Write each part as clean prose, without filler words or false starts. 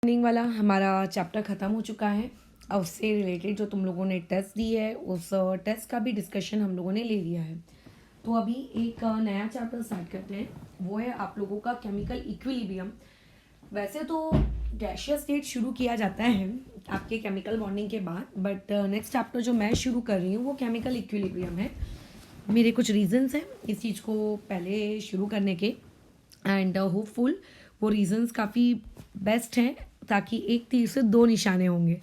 Morning वाला हमारा chapter ख़त्म हो चुका है। और उससे रिलेटेड जो तुम लोगों ने टेस्ट दी है उस टेस्ट का भी डिस्कशन हम लोगों ने ले लिया है। तो अभी एक नया चैप्टर स्टार्ट करते हैं, वो है आप लोगों का केमिकल इक्विलिब्रियम। वैसे तो गैसियस स्टेट शुरू किया जाता है आपके केमिकल बॉन्डिंग के बाद, बट नेक्स्ट चैप्टर जो मैं शुरू कर रही हूँ वो केमिकल इक्विलिब्रियम है। मेरे कुछ रीजंस हैं इस चीज़ को पहले शुरू करने के, एंड होपफुल वो रीजंस काफ़ी बेस्ट हैं ताकि एक तीर से दो निशाने होंगे।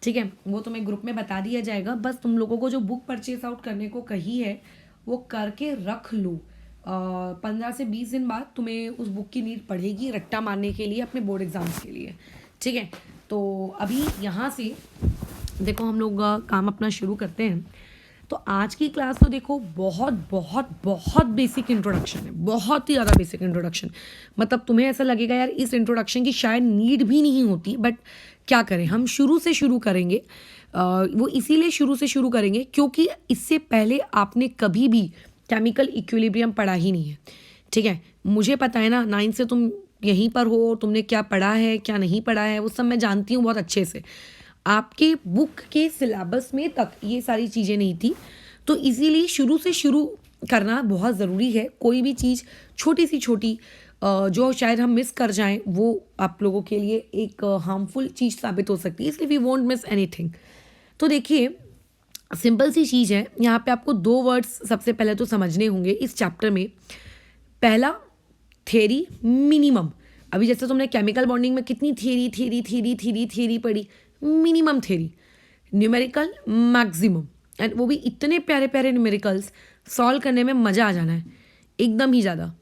ठीक है, वो तुम्हें ग्रुप में बता दिया जाएगा। बस तुम लोगों को जो बुक परचेज आउट करने को कही है वो करके रख लो। 15 से 20 दिन बाद तुम्हें उस बुक की नीड पड़ेगी रट्टा मारने के लिए अपने बोर्ड एग्जाम्स के लिए। ठीक है, तो अभी यहाँ से देखो हम लोग काम अपना शुरू करते हैं। तो आज की क्लास तो देखो बहुत बहुत बहुत बेसिक इंट्रोडक्शन है, बहुत ही ज़्यादा बेसिक इंट्रोडक्शन। मतलब तुम्हें ऐसा लगेगा यार इस इंट्रोडक्शन की शायद नीड भी नहीं होती, बट क्या करें, हम शुरू से शुरू करेंगे। वो इसीलिए शुरू से शुरू करेंगे क्योंकि इससे पहले आपने कभी भी केमिकल इक्विलिब्रियम पढ़ा ही नहीं है। ठीक है, मुझे पता है ना 9 से तुम यहीं पर हो, तुमने क्या पढ़ा है क्या नहीं पढ़ा है वो सब मैं जानती हूँ बहुत अच्छे से। आपके बुक के सिलेबस में तक ये सारी चीज़ें नहीं थी, तो इसीलिए शुरू से शुरू करना बहुत ज़रूरी है। कोई भी चीज़ छोटी सी छोटी जो शायद हम मिस कर जाएं वो आप लोगों के लिए एक हार्मफुल चीज़ साबित हो सकती है, इसलिए वी वोंट मिस एनीथिंग। तो देखिए सिंपल सी चीज़ है, यहाँ पे आपको 2 वर्ड्स सबसे पहले तो समझने होंगे इस चैप्टर में। पहला थ्योरी मिनिमम। अभी जैसे तुमने केमिकल बॉन्डिंग में कितनी थ्योरी पढ़ी, minimum theory, numerical maximum, and वो भी इतने प्यारे प्यारे न्यूमेरिकल्स सॉल्व करने में मज़ा आ जाना है एकदम ही ज़्यादा।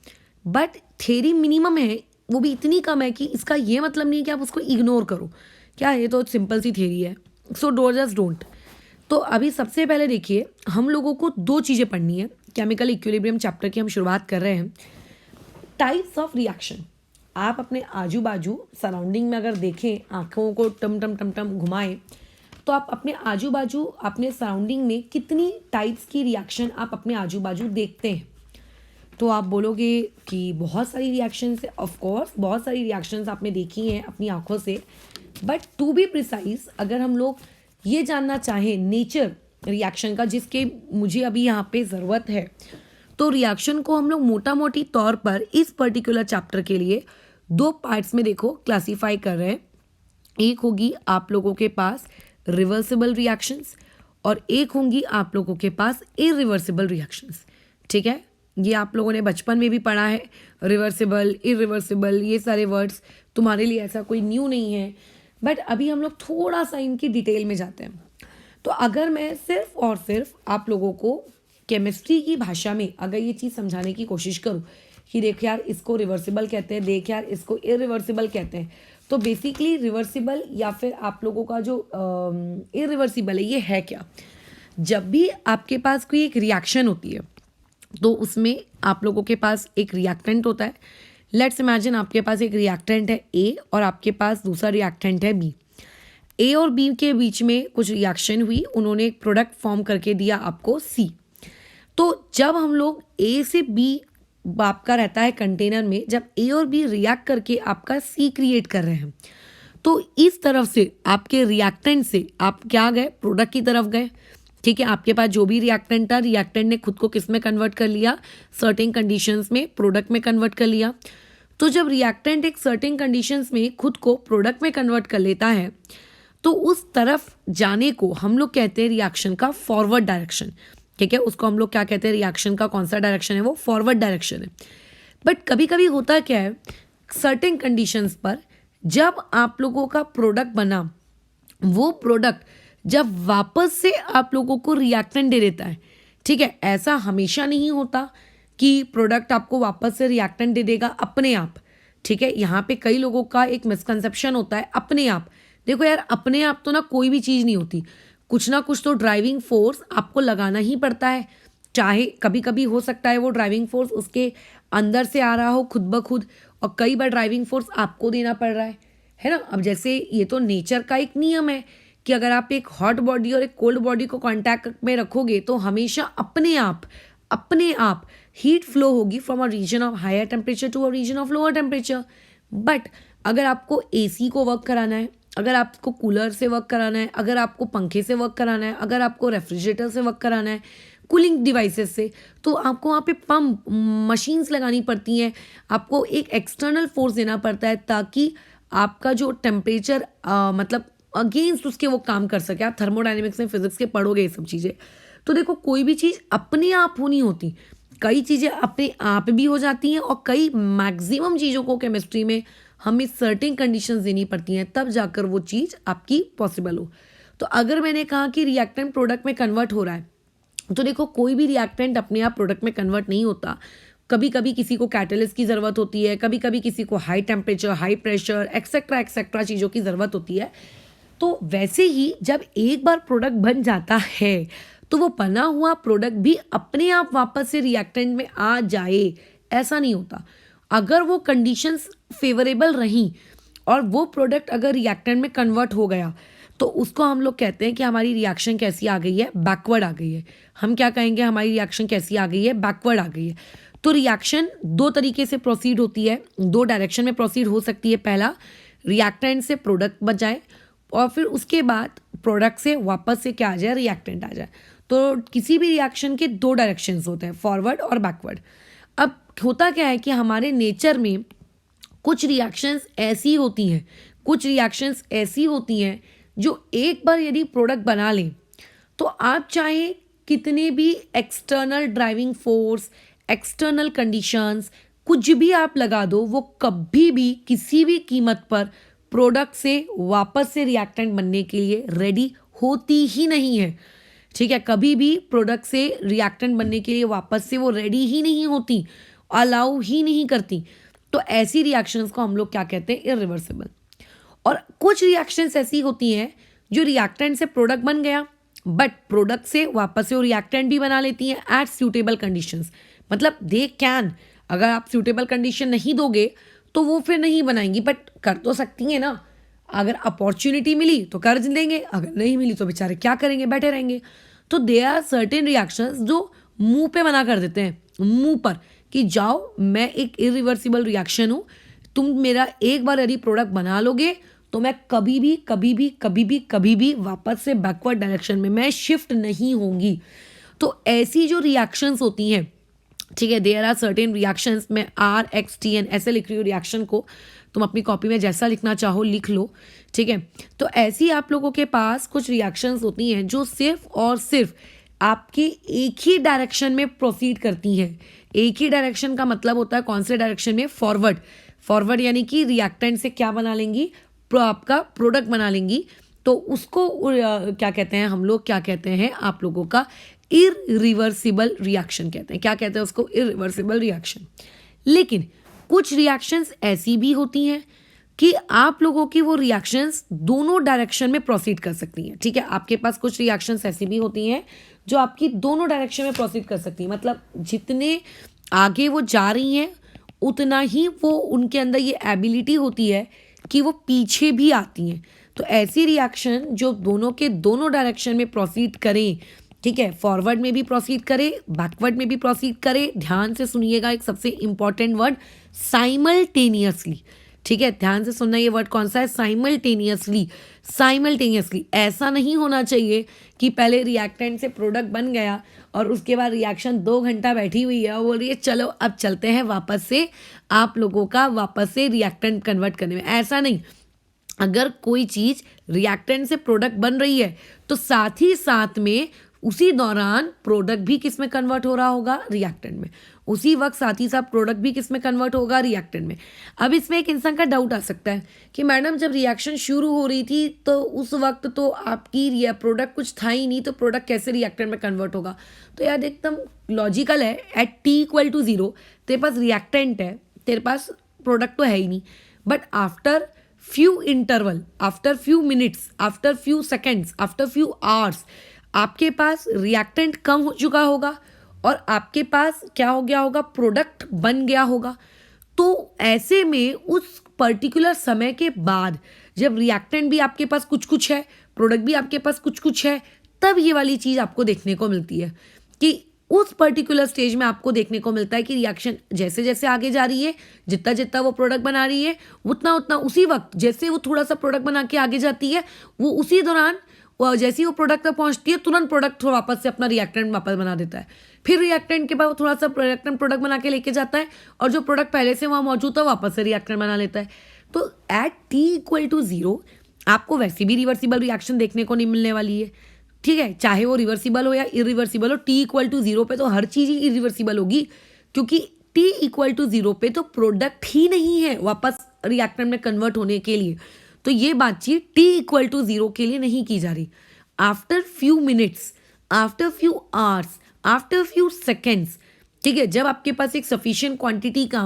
बट थ्योरी मिनिमम है, वो भी इतनी कम है कि इसका ये मतलब नहीं है कि आप उसको इग्नोर करो, क्या ये तो सिंपल सी थ्योरी है, सो जस्ट डोंट। तो अभी सबसे पहले देखिए हम लोगों को 2 चीज़ें पढ़नी है। केमिकल इक्विलिब्रियम चैप्टर की हम शुरुआत कर रहे हैं। Types of reaction. आप अपने आजू बाजू सराउंडिंग में अगर देखें, आँखों को टम टम टम टम घुमाएं, तो आप अपने आजू बाजू अपने सराउंडिंग में कितनी टाइप्स की रिएक्शन आप अपने आजू बाजू देखते हैं। तो आप बोलोगे कि बहुत सारी रिएक्शंस है, ऑफ कोर्स बहुत सारी रिएक्शंस आपने देखी हैं अपनी आँखों से, बट टू बी प्रिसाइज अगर हम लोग ये जानना चाहें नेचर रिएक्शन का, जिसके मुझे अभी यहाँ पे ज़रूरत है, तो रिएक्शन को हम लोग मोटा मोटी तौर पर इस पर्टिकुलर चैप्टर के लिए 2 पार्ट्स में देखो क्लासीफाई कर रहे हैं। एक होगी आप लोगों के पास रिवर्सिबल रिएक्शंस और एक होंगी आप लोगों के पास इरिवर्सिबल रिएक्शंस। ठीक है, ये आप लोगों ने बचपन में भी पढ़ा है, रिवर्सिबल इरिवर्सिबल ये सारे वर्ड्स तुम्हारे लिए ऐसा कोई न्यू नहीं है। बट अभी हम लोग थोड़ा सा इनकी डिटेल में जाते हैं। तो अगर मैं सिर्फ और सिर्फ आप लोगों को केमिस्ट्री की भाषा में अगर ये चीज़ समझाने की कोशिश करूँ कि देख यार इसको रिवर्सिबल कहते हैं, देख यार इसको इरिवर्सिबल कहते हैं, तो बेसिकली रिवर्सिबल या फिर आप लोगों का जो इरिवर्सिबल है ये है क्या। जब भी आपके पास कोई एक रिएक्शन होती है तो उसमें आप लोगों के पास एक रिएक्टेंट होता है। लेट्स इमेजिन आपके पास एक रिएक्टेंट है ए और आपके पास दूसरा रिएक्टेंट है बी। ए और बी के बीच में कुछ रिएक्शन हुई, उन्होंने एक प्रोडक्ट फॉर्म करके दिया आपको सी। तो जब हम लोग ए से बी आपका रहता है कंटेनर में, जब ए और बी रिएक्ट करके आपका सी क्रिएट कर रहे हैं, तो इस तरफ से आपके रिएक्टेंट से आप क्या गए, प्रोडक्ट की तरफ गए। ठीक है, आपके पास जो भी रिएक्टेंट था, रिएक्टेंट ने खुद को किस में कन्वर्ट कर लिया, सर्टेन कंडीशंस में प्रोडक्ट में कन्वर्ट कर लिया। तो जब रिएक्टेंट एक सर्टेन कंडीशंस में खुद को प्रोडक्ट में कन्वर्ट कर लेता है तो उस तरफ जाने को हम लोग कहते हैं रिएक्शन का फॉरवर्ड डायरेक्शन। ठीक है, उसको हम लोग क्या कहते हैं, रिएक्शन का कौन सा डायरेक्शन है, वो फॉरवर्ड डायरेक्शन है। बट कभी कभी होता क्या है, सर्टेन कंडीशंस पर जब आप लोगों का प्रोडक्ट बना, वो प्रोडक्ट जब वापस से आप लोगों को रिएक्टेंट दे देता है। ठीक है, ऐसा हमेशा नहीं होता कि प्रोडक्ट आपको वापस से रिएक्टेंट दे देगा अपने आप। ठीक है, यहाँ पे कई लोगों का एक मिसकंसेप्शन होता है अपने आप। देखो यार अपने आप तो ना कोई भी चीज़ नहीं होती, कुछ ना कुछ तो ड्राइविंग फोर्स आपको लगाना ही पड़ता है। चाहे कभी कभी हो सकता है वो ड्राइविंग फोर्स उसके अंदर से आ रहा हो खुद ब खुद, और कई बार ड्राइविंग फोर्स आपको देना पड़ रहा है ना। अब जैसे ये तो नेचर का एक नियम है कि अगर आप एक हॉट बॉडी और एक कोल्ड बॉडी को कांटेक्ट में रखोगे तो हमेशा अपने आप हीट फ्लो होगी from a region of higher temperature to a region of lower temperature. But अगर आपको एसी को वर्क कराना है, अगर आपको कूलर से वर्क कराना है, अगर आपको पंखे से वर्क कराना है, अगर आपको रेफ्रिजरेटर से वर्क कराना है, कूलिंग डिवाइसेस से, तो आपको वहाँ पे पंप मशीन्स लगानी पड़ती हैं, आपको एक एक्सटर्नल फोर्स देना पड़ता है ताकि आपका जो टेम्परेचर मतलब अगेंस्ट उसके वो काम कर सके। आप थर्मोडाइनमिक्स में फिजिक्स के पढ़ोगे ये सब चीज़ें। तो देखो कोई भी चीज़ अपने आप हो नहीं होती, कई चीज़ें अपने आप भी हो जाती हैं और कई मैक्सिमम चीज़ों को केमिस्ट्री में हमें सर्टेन कंडीशंस देनी पड़ती हैं तब जाकर वो चीज़ आपकी पॉसिबल हो। तो अगर मैंने कहा कि रिएक्टेंट प्रोडक्ट में कन्वर्ट हो रहा है, तो देखो कोई भी रिएक्टेंट अपने आप प्रोडक्ट में कन्वर्ट नहीं होता। कभी कभी किसी को कैटलिस्ट की ज़रूरत होती है, कभी कभी किसी को high temperature, high pressure, etcetera चीज़ों की ज़रूरत होती है। तो वैसे ही जब एक बार प्रोडक्ट बन जाता है तो वो बना हुआ प्रोडक्ट भी अपने आप वापस से रिएक्टेंट में आ जाए, ऐसा नहीं होता। अगर वो कंडीशंस फेवरेबल रहीं और वो प्रोडक्ट अगर रिएक्टेंट में कन्वर्ट हो गया तो उसको हम लोग कहते हैं कि हमारी रिएक्शन कैसी आ गई है, बैकवर्ड आ गई है। हम क्या कहेंगे, हमारी रिएक्शन कैसी आ गई है, बैकवर्ड आ गई है। तो रिएक्शन दो तरीके से प्रोसीड होती है, दो डायरेक्शन में प्रोसीड हो सकती है। पहला, रिएक्टेंट से प्रोडक्ट बच जाए और फिर उसके बाद प्रोडक्ट से वापस से क्या आ जाए, रिएक्टेंट आ जाए। तो किसी भी रिएक्शन के दो डायरेक्शंस होते हैं, फॉरवर्ड और बैकवर्ड। अब होता क्या है कि हमारे नेचर में कुछ रिएक्शंस ऐसी होती हैं, कुछ रिएक्शंस ऐसी होती हैं जो एक बार यदि प्रोडक्ट बना लें तो आप चाहे कितने भी external driving force, external conditions कुछ भी आप लगा दो, वो कभी भी किसी भी कीमत पर प्रोडक्ट से वापस से रिएक्टेंट बनने के लिए रेडी होती ही नहीं है। ठीक है, कभी भी प्रोडक्ट से रिएक्टेंट बनने के लिए वापस से वो रेडी ही नहीं होती, अलाउ ही नहीं करती। तो ऐसी रिएक्शंस को हम लोग क्या कहते हैं, इरिवर्सिबल। और कुछ रिएक्शंस ऐसी होती हैं जो रिएक्टेंट से प्रोडक्ट बन गया बट प्रोडक्ट से वापस से वो रिएक्टेंट भी बना लेती हैं एट सूटेबल कंडीशंस। मतलब दे कैन, अगर आप सूटेबल कंडीशन नहीं दोगे तो वो फिर नहीं बनाएंगी, बट कर तो सकती हैं ना। अगर अपॉर्चुनिटी मिली तो कर देंगे, अगर नहीं मिली तो बेचारे क्या करेंगे, बैठे रहेंगे। तो दे आर सर्टेन रिएक्शंस जो मुंह पे मना कर देते हैं, मुंह पर, कि जाओ मैं एक इरिवर्सिबल रिएक्शन हूँ, तुम मेरा एक बार यदि प्रोडक्ट बना लोगे तो मैं कभी भी कभी भी कभी भी कभी भी वापस से बैकवर्ड डायरेक्शन में मैं शिफ्ट नहीं होंगी। तो ऐसी जो रिएक्शंस होती हैं, ठीक है, देयर आर सर्टेन रिएक्शंस, मैं RXTN ऐसे लिख रही हूँ रिएक्शन को, तुम अपनी कॉपी में जैसा लिखना चाहो लिख लो। ठीक है, तो ऐसी आप लोगों के पास कुछ रिएक्शंस होती हैं जो सिर्फ और सिर्फ आपके एक ही डायरेक्शन में प्रोसीड करती हैं। एक ही डायरेक्शन का मतलब होता है कौन से डायरेक्शन में, फॉरवर्ड। फॉरवर्ड यानी कि रिएक्टेंट से क्या बना लेंगी, आपका प्रोडक्ट बना लेंगी। तो उसको क्या कहते हैं हम लोग, क्या कहते हैं आप लोगों का, इरिवर्सिबल रिएक्शन कहते हैं। क्या कहते हैं उसको, इरिवर्सिबल रिएक्शन। लेकिन कुछ रिएक्शंस ऐसी भी होती हैं कि आप लोगों की वो रिएक्शंस दोनों डायरेक्शन में प्रोसीड कर सकती हैं। ठीक है, आपके पास कुछ रिएक्शंस ऐसी भी होती हैं जो आपकी दोनों डायरेक्शन में प्रोसीड कर सकती हैं। मतलब जितने आगे वो जा रही हैं उतना ही वो उनके अंदर ये एबिलिटी होती है कि वो पीछे भी आती हैं। तो ऐसी रिएक्शन जो दोनों के दोनों डायरेक्शन में प्रोसीड करें, ठीक है, फॉरवर्ड में भी प्रोसीड करे, बैकवर्ड में भी प्रोसीड करे। ध्यान से सुनिएगा, एक सबसे इंपॉर्टेंट वर्ड, साइमल्टेनियसली। ठीक है, ध्यान से सुनना, ये वर्ड कौन सा है, साइमल्टेनियसली। साइमल्टेनियसली ऐसा नहीं होना चाहिए कि पहले रिएक्टेंट से प्रोडक्ट बन गया और उसके बाद रिएक्शन 2 घंटा बैठी हुई है और बोल रही है चलो अब चलते हैं वापस से आप लोगों का वापस से रिएक्टेंट कन्वर्ट करने में। ऐसा नहीं, अगर कोई चीज़ रिएक्टेंट से प्रोडक्ट बन रही है तो साथ ही साथ में उसी दौरान प्रोडक्ट भी किस में कन्वर्ट हो रहा होगा, रिएक्टेंट में। उसी वक्त साथ ही साथ प्रोडक्ट भी किस में कन्वर्ट होगा, रिएक्टेंट में। अब इसमें एक इंसान का डाउट आ सकता है कि मैडम जब रिएक्शन शुरू हो रही थी तो उस वक्त तो आपकी प्रोडक्ट कुछ था ही नहीं, तो प्रोडक्ट कैसे रिएक्टेंट में कन्वर्ट होगा। तो यार एकदम लॉजिकल है, एट T=0 तेरे पास रिएक्टेंट है, तेरे पास प्रोडक्ट तो है ही नहीं, but after few interval, after few minutes, after few seconds, after few hours आपके पास रिएक्टेंट कम हो चुका होगा और आपके पास क्या हो गया होगा, प्रोडक्ट बन गया होगा। तो ऐसे में उस पर्टिकुलर समय के बाद जब रिएक्टेंट भी आपके पास कुछ कुछ है, प्रोडक्ट भी आपके पास कुछ कुछ है, तब ये वाली चीज़ आपको देखने को मिलती है कि उस पर्टिकुलर स्टेज में आपको देखने को मिलता है कि रिएक्शन जैसे जैसे आगे जा रही है, जितना जितना वो प्रोडक्ट बना रही है उतना उतना उसी वक्त जैसे वो थोड़ा सा प्रोडक्ट बना के आगे जाती है, वो उसी दौरान जैसे ही वो प्रोडक्ट तक पहुंचती है तुरंत प्रोडक्ट वापस से अपना रिएक्टेंट वापस बना देता है। फिर रिएक्टेंट के बाद वो थोड़ा सा रिएक्टेंट प्रोडक्ट बना के लेके जाता है और जो प्रोडक्ट पहले से वहाँ मौजूद था वापस से रिएक्टेंट बना लेता है। तो एट t=0 आपको वैसे भी रिवर्सिबल रिएक्शन देखने को नहीं मिलने वाली है, ठीक है, चाहे वो रिवर्सिबल हो या इरिवर्सिबल हो। t=0 पे तो हर चीज़ ही इरिवर्सिबल होगी, क्योंकि t=0 पे तो प्रोडक्ट ही नहीं है वापस रिएक्टेंट में कन्वर्ट होने के लिए। तो ये बातचीत t=0 के लिए नहीं की जा रही। After few minutes, after few hours, after few seconds, ठीक है, जब आपके पास एक सफिशिएंट क्वांटिटी का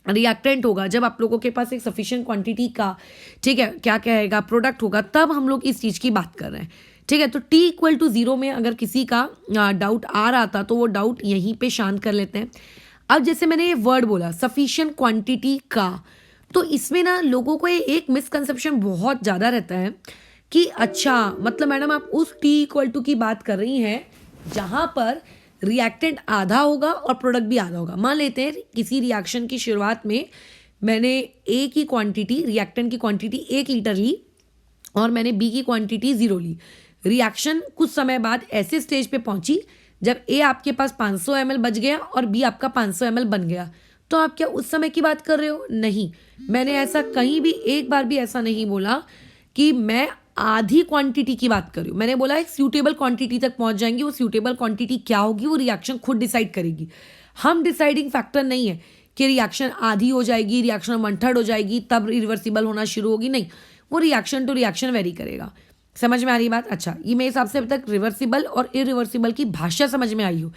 रिएक्टेंट होगा, जब आप लोगों के पास एक सफिशिएंट क्वांटिटी का, ठीक है, क्या कहेगा, प्रोडक्ट होगा, तब हम लोग इस चीज़ की बात कर रहे हैं, ठीक है। तो t=0 में अगर किसी का डाउट आ रहा था तो वो डाउट यहीं पे शांत कर लेते हैं। अब जैसे मैंने ये वर्ड बोला सफिशिएंट क्वांटिटी का, तो इसमें ना लोगों को एक मिसकंसेप्शन बहुत ज़्यादा रहता है कि अच्छा मतलब मैडम आप उस t= की बात कर रही हैं जहाँ पर रिएक्टेंट आधा होगा और प्रोडक्ट भी आधा होगा। मान लेते हैं किसी रिएक्शन की शुरुआत में मैंने ए की क्वांटिटी, रिएक्टेंट की क्वांटिटी 1 लीटर ली और मैंने बी की क्वांटिटी 0 ली। रिएक्शन कुछ समय बाद ऐसे स्टेज पे पहुंची जब ए आपके पास 500 ml बच गया और बी आपका 500 ml बन गया। तो आप क्या उस समय की बात कर रहे हो? नहीं, मैंने ऐसा कहीं भी एक बार भी ऐसा नहीं बोला कि मैं आधी क्वांटिटी की बात कर रही हूँ। मैंने बोला एक सूटेबल क्वांटिटी तक पहुंच जाएंगी। वो सूटेबल क्वांटिटी क्या होगी वो रिएक्शन खुद डिसाइड करेगी। हम डिसाइडिंग फैक्टर नहीं है कि रिएक्शन आधी हो जाएगी, रिएक्शन 1/3 हो जाएगी तब रिवर्सिबल होना शुरू होगी, नहीं, वो रिएक्शन टू रिएक्शन वेरी करेगा। समझ में आ रही बात? अच्छा, ये मेरे हिसाब से अब तक रिवर्सिबल और इरिवर्सिबल की भाषा समझ में आई हो।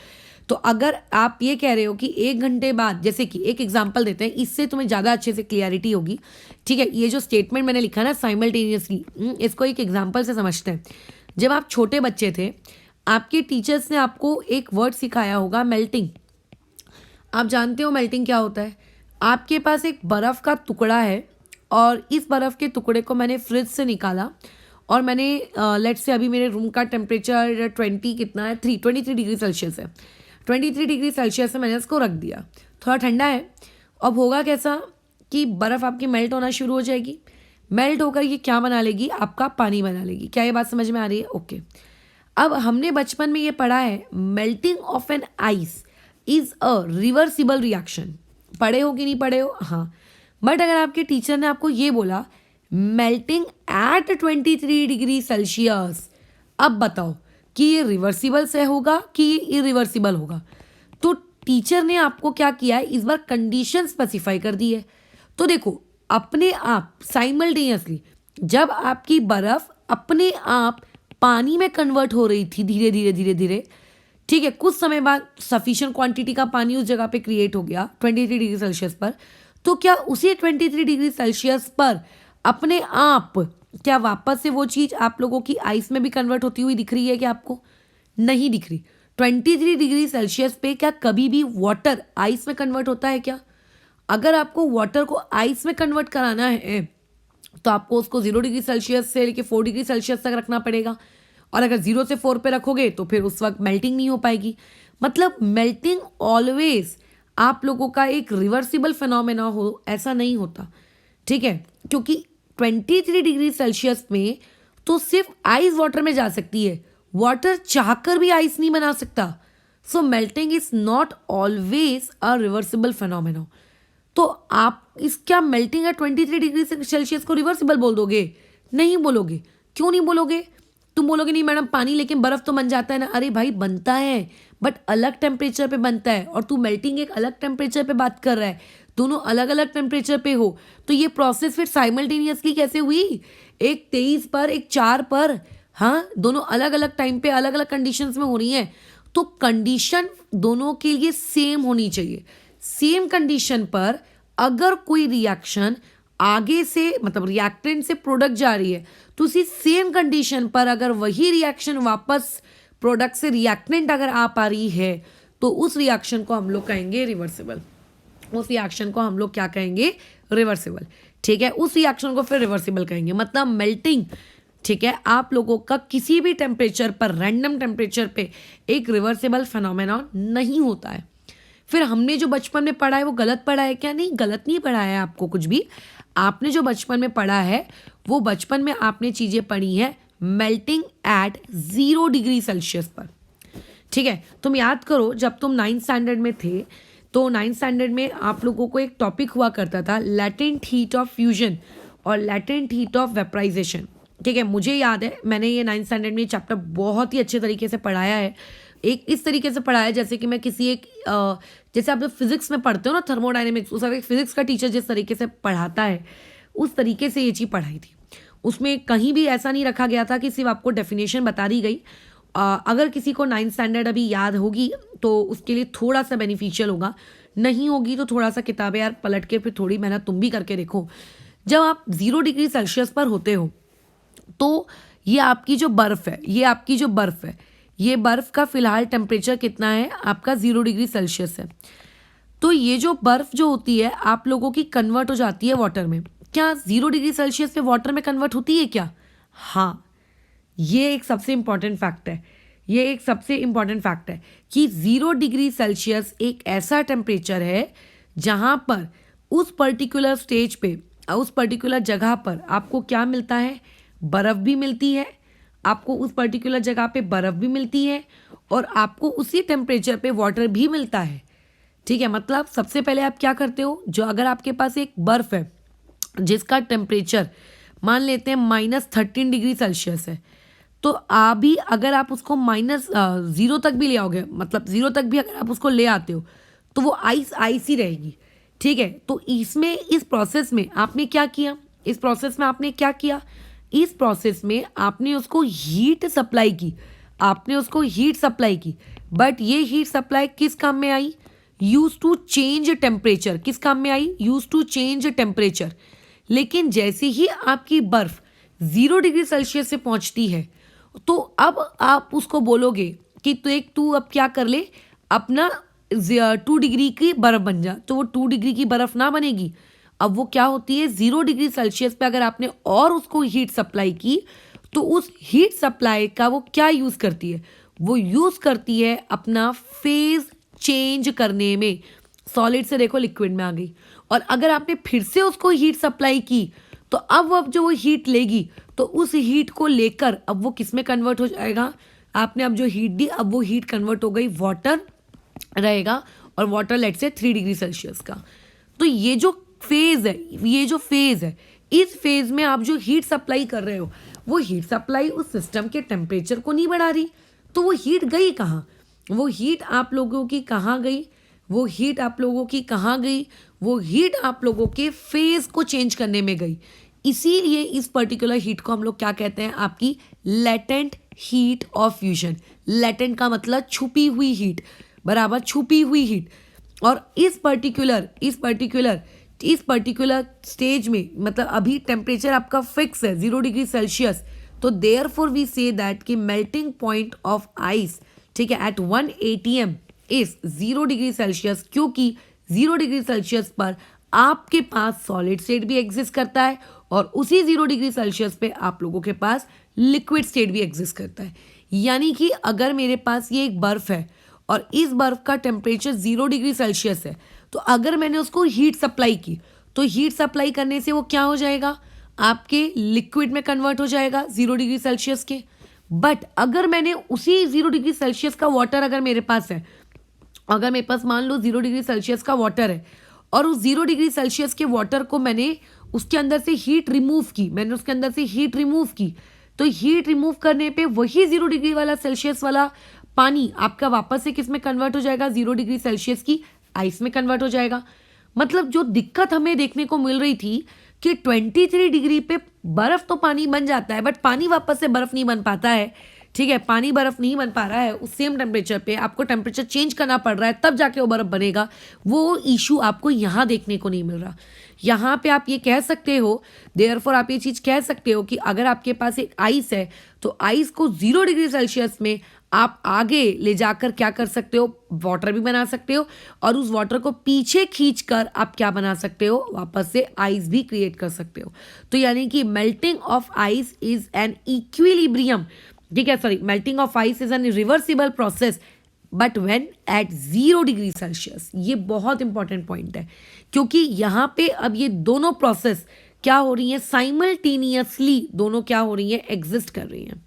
तो अगर आप ये कह रहे हो कि 1 घंटे बाद, जैसे कि एक एग्जांपल देते हैं, इससे तुम्हें ज़्यादा अच्छे से क्लियरिटी होगी, ठीक है। ये जो स्टेटमेंट मैंने लिखा ना साइमल्टेनियसली, इसको एक एग्जांपल से समझते हैं। जब आप छोटे बच्चे थे, आपके टीचर्स ने आपको एक वर्ड सिखाया होगा, मेल्टिंग। आप जानते हो मेल्टिंग क्या होता है? आपके पास एक बर्फ़ का टुकड़ा है और इस बर्फ़ के टुकड़े को मैंने फ्रिज से निकाला और मैंने लेट्स से अभी मेरे रूम का टेम्परेचर 23 डिग्री सेल्सियस है। 23 डिग्री सेल्सियस से मैंने इसको रख दिया, थोड़ा ठंडा है। अब होगा कैसा कि बर्फ़ आपकी मेल्ट होना शुरू हो जाएगी। मेल्ट होकर ये क्या बना लेगी? आपका पानी बना लेगी। क्या ये बात समझ में आ रही है? ओके। अब हमने बचपन में ये पढ़ा है, melting of an ice is a reversible reaction. पढ़े हो कि नहीं पढ़े हो? हाँ। बट अगर आपके टीचर ने आपको ये बोला मेल्टिंग एट 23 डिग्री सेल्सियस, अब बताओ कि ये रिवर्सिबल से होगा कि ये इरिवर्सिबल होगा? तो टीचर ने आपको क्या किया है, इस बार कंडीशन स्पेसिफाई कर दी है। तो देखो, अपने आप साइमल्टेनियसली जब आपकी बर्फ अपने आप पानी में कन्वर्ट हो रही थी धीरे धीरे धीरे धीरे, ठीक है, कुछ समय बाद सफिशिएंट क्वांटिटी का पानी उस जगह पे क्रिएट हो गया 23 डिग्री सेल्सियस पर, तो क्या उसी 23 डिग्री सेल्सियस पर अपने आप क्या वापस से वो चीज़ आप लोगों की आइस में भी कन्वर्ट होती हुई दिख रही है? क्या आपको नहीं दिख रही? 23 डिग्री सेल्सियस पे क्या कभी भी वाटर आइस में कन्वर्ट होता है क्या? अगर आपको वाटर को आइस में कन्वर्ट कराना है तो आपको उसको 0 डिग्री सेल्सियस से लेके 4 डिग्री सेल्सियस तक रखना पड़ेगा, और अगर 0 से 4 पे रखोगे तो फिर उस वक्त मेल्टिंग नहीं हो पाएगी। मतलब मेल्टिंग ऑलवेज आप लोगों का एक रिवर्सिबल फिनोमेना हो ऐसा नहीं होता, ठीक है, क्योंकि 23 डिग्री सेल्सियस में तो सिर्फ आइस वाटर में जा सकती है, वाटर चाहकर भी आइस नहीं बना सकता। So melting is not always a reversible phenomena. तो आप इसका मेल्टिंग है 23 डिग्री सेल्सियस को रिवर्सिबल बोल दोगे? नहीं बोलोगे। क्यों नहीं बोलोगे? तुम बोलोगे नहीं मैडम पानी लेकिन बर्फ तो बन जाता है ना। अरे भाई बनता है, बट अलग टेम्परेचर पे बनता है, और तू मेल्टिंग एक अलग टेम्परेचर पे बात कर रहा है। दोनों अलग अलग टेम्परेचर पे हो तो ये प्रोसेस फिर साइमल्टेनियसली कैसे हुई? एक 23 पर, एक 4 पर, हाँ, दोनों अलग अलग टाइम पे अलग अलग कंडीशंस में हो रही हैं। तो कंडीशन दोनों के लिए सेम होनी चाहिए। सेम कंडीशन पर अगर कोई रिएक्शन आगे से मतलब रिएक्टेंट से प्रोडक्ट जा रही है तो उसी सेम कंडीशन पर अगर वही रिएक्शन वापस प्रोडक्ट से रिएक्टेंट अगर आ पा रही है तो उस रिएक्शन को हम लोग कहेंगे रिवर्सिबल। उस रिएक्शन को हम लोग क्या कहेंगे? रिवर्सिबल, ठीक है। उस रिएक्शन को फिर रिवर्सिबल कहेंगे। मतलब मेल्टिंग, ठीक है, आप लोगों का किसी भी टेम्परेचर पर, रैंडम टेम्परेचर पे एक रिवर्सिबल फिनोमेनॉन नहीं होता है। फिर हमने जो बचपन में पढ़ा है वो गलत पढ़ा है क्या? नहीं, गलत नहीं पढ़ा है आपको कुछ भी। आपने जो बचपन में पढ़ा है वो बचपन में आपने चीज़ें पढ़ी हैं मेल्टिंग एट 0 डिग्री सेल्सियस पर। ठीक है, तुम याद करो जब तुम 9th स्टैंडर्ड में थे तो 9th स्टैंडर्ड में आप लोगों को एक टॉपिक हुआ करता था लैटेंट हीट ऑफ फ्यूजन और लैटेंट हीट ऑफ वेपराइजेशन। ठीक है, मुझे याद है मैंने ये 9th स्टैंडर्ड में ये चैप्टर बहुत ही अच्छे तरीके से पढ़ाया है। एक इस तरीके से पढ़ाया जैसे कि मैं किसी एक जैसे आप जब फिजिक्स में पढ़ते हो ना थर्मोडायनेमिक्स, उस एक फिजिक्स का टीचर जिस तरीके से पढ़ाता है उस तरीके से ये चीज़ पढ़ाई थी। उसमें कहीं भी ऐसा नहीं रखा गया था कि सिर्फ आपको डेफिनेशन बता दी गई। अगर किसी को 9th स्टैंडर्ड अभी याद होगी तो उसके लिए थोड़ा सा बेनिफिशियल होगा, नहीं होगी तो थोड़ा सा किताबें यार पलट के फिर थोड़ी मेहनत तुम भी करके देखो। जब आप 0 डिग्री सेल्सियस पर होते हो तो ये आपकी जो बर्फ़ है, ये बर्फ़ का फ़िलहाल टेम्परेचर कितना है आपका 0 डिग्री सेल्सियस है। तो ये जो बर्फ़ जो होती है आप लोगों की कन्वर्ट हो जाती है वाटर में। क्या 0 डिग्री सेल्सियस पे वाटर में कन्वर्ट होती है क्या? हाँ, ये एक सबसे इम्पॉर्टेंट फैक्ट है कि 0 डिग्री सेल्सियस एक ऐसा टेम्परेचर है जहाँ पर उस पर्टिकुलर स्टेज पे, उस पर्टिकुलर जगह पर आपको क्या मिलता है? बर्फ़ भी मिलती है, आपको उस पर्टिकुलर जगह पे बर्फ़ भी मिलती है और आपको उसी टेम्परेचर पे वाटर भी मिलता है। ठीक है, मतलब सबसे पहले आप क्या करते हो, जो अगर आपके पास एक बर्फ़ है जिसका टेम्परेचर मान लेते हैं -13 डिग्री सेल्सियस है, तो अभी अगर आप उसको -0 तक भी ले आओगे, मतलब 0 तक भी अगर आप उसको ले आते हो तो वो आइस ही रहेगी। ठीक है, तो इस प्रोसेस में आपने क्या किया? इस प्रोसेस में आपने उसको हीट सप्लाई की, बट ये हीट सप्लाई किस काम में आई? Use to change temperature. किस काम में आई? Use to change temperature. लेकिन जैसे ही आपकी बर्फ 0 डिग्री सेल्सियस से पहुंचती है तो अब आप उसको बोलोगे कि तू अब क्या कर ले, अपना 2 डिग्री की बर्फ बन जा, तो वो 2 डिग्री की बर्फ ना बनेगी। अब वो क्या होती है, 0 डिग्री सेल्सियस पे अगर आपने और उसको हीट सप्लाई की तो उस हीट सप्लाई का वो क्या यूज़ करती है? वो यूज़ करती है अपना फेज चेंज करने में। सॉलिड से देखो लिक्विड में आ गई, और अगर आपने फिर से उसको हीट सप्लाई की तो अब जो वो हीट लेगी तो उस हीट को लेकर अब वो किस में कन्वर्ट हो जाएगा? आपने अब जो हीट दी अब वो हीट कन्वर्ट हो गई, वाटर रहेगा, और वाटर लेट से 3 डिग्री सेल्सियस का। तो ये जो फेज़ है, इस फेज़ में आप जो हीट सप्लाई कर रहे हो वो हीट सप्लाई उस सिस्टम के टेम्परेचर को नहीं बढ़ा रही, तो वो हीट गई कहाँ? वो हीट आप लोगों की कहाँ गई? वो हीट आप लोगों के फेज़ को चेंज करने में गई। इसीलिए इस पर्टिकुलर हीट को हम लोग क्या कहते हैं? आपकी latent heat of fusion. Latent का मतलब छुपी हुई हीट, बराबर, छुपी हुई हीट। और इस पर्टिकुलर स्टेज में, मतलब अभी टेम्परेचर आपका फिक्स है 0 डिग्री सेल्सियस, तो देयरफॉर वी से दैट कि मेल्टिंग पॉइंट ऑफ आइस, ठीक है, एट 1 atm इज 0 डिग्री सेल्सियस, क्योंकि 0 डिग्री सेल्सियस पर आपके पास सॉलिड स्टेट भी एग्जिस्ट करता है और उसी 0 डिग्री सेल्सियस पे आप लोगों के पास लिक्विड स्टेट भी एग्जिस्ट करता है। यानी कि अगर मेरे पास ये एक बर्फ़ है और इस बर्फ़ का टेम्परेचर 0 डिग्री सेल्सियस है, तो अगर मैंने उसको हीट सप्लाई की तो हीट सप्लाई करने से वो क्या हो जाएगा? आपके लिक्विड में कन्वर्ट हो जाएगा 0 डिग्री सेल्सियस के। बट अगर मैंने उसी 0 डिग्री सेल्सियस का वाटर अगर मेरे पास है, अगर मेरे पास मान लो 0 डिग्री सेल्सियस का वाटर है और उस 0 डिग्री सेल्सियस के वाटर को मैंने उसके अंदर से हीट रिमूव की, तो हीट रिमूव करने पे वही 0 डिग्री वाला सेल्सियस वाला पानी आपका वापस से किस में कन्वर्ट हो जाएगा? 0 डिग्री सेल्सियस की आइस में कन्वर्ट हो जाएगा। मतलब जो दिक्कत हमें देखने को मिल रही थी कि 23 डिग्री पे बर्फ तो पानी बन जाता है बट पानी वापस से बर्फ नहीं बन पाता है, ठीक है, पानी बर्फ नहीं बन पा रहा है, उस सेम टेम्परेचर पे आपको टेम्परेचर चेंज करना पड़ रहा है तब जाके वो बर्फ बनेगा, वो इशू आपको यहाँ देखने को नहीं मिल रहा। यहाँ पे आप ये कह सकते हो, देयरफॉर आप ये चीज़ कह सकते हो कि अगर आपके पास एक आइस है तो आइस को 0 डिग्री सेल्सियस में आप आगे ले जाकर क्या कर सकते हो, वाटर भी बना सकते हो, और उस वाटर को पीछे खींचकर आप क्या बना सकते हो, वापस से आइस भी क्रिएट कर सकते हो। तो यानी कि melting of ice is an equilibrium, ठीक है, sorry, melting of ice is an reversible process but when eight 0 degree Celsius. ये बहुत इंपॉर्टेंट पॉइंट है, क्योंकि यहाँ पे अब ये दोनों प्रोसेस क्या हो रही हैं, साइमल्टेनियसली दोनों क्या हो रही हैं, एग्जिस्ट कर रही हैं,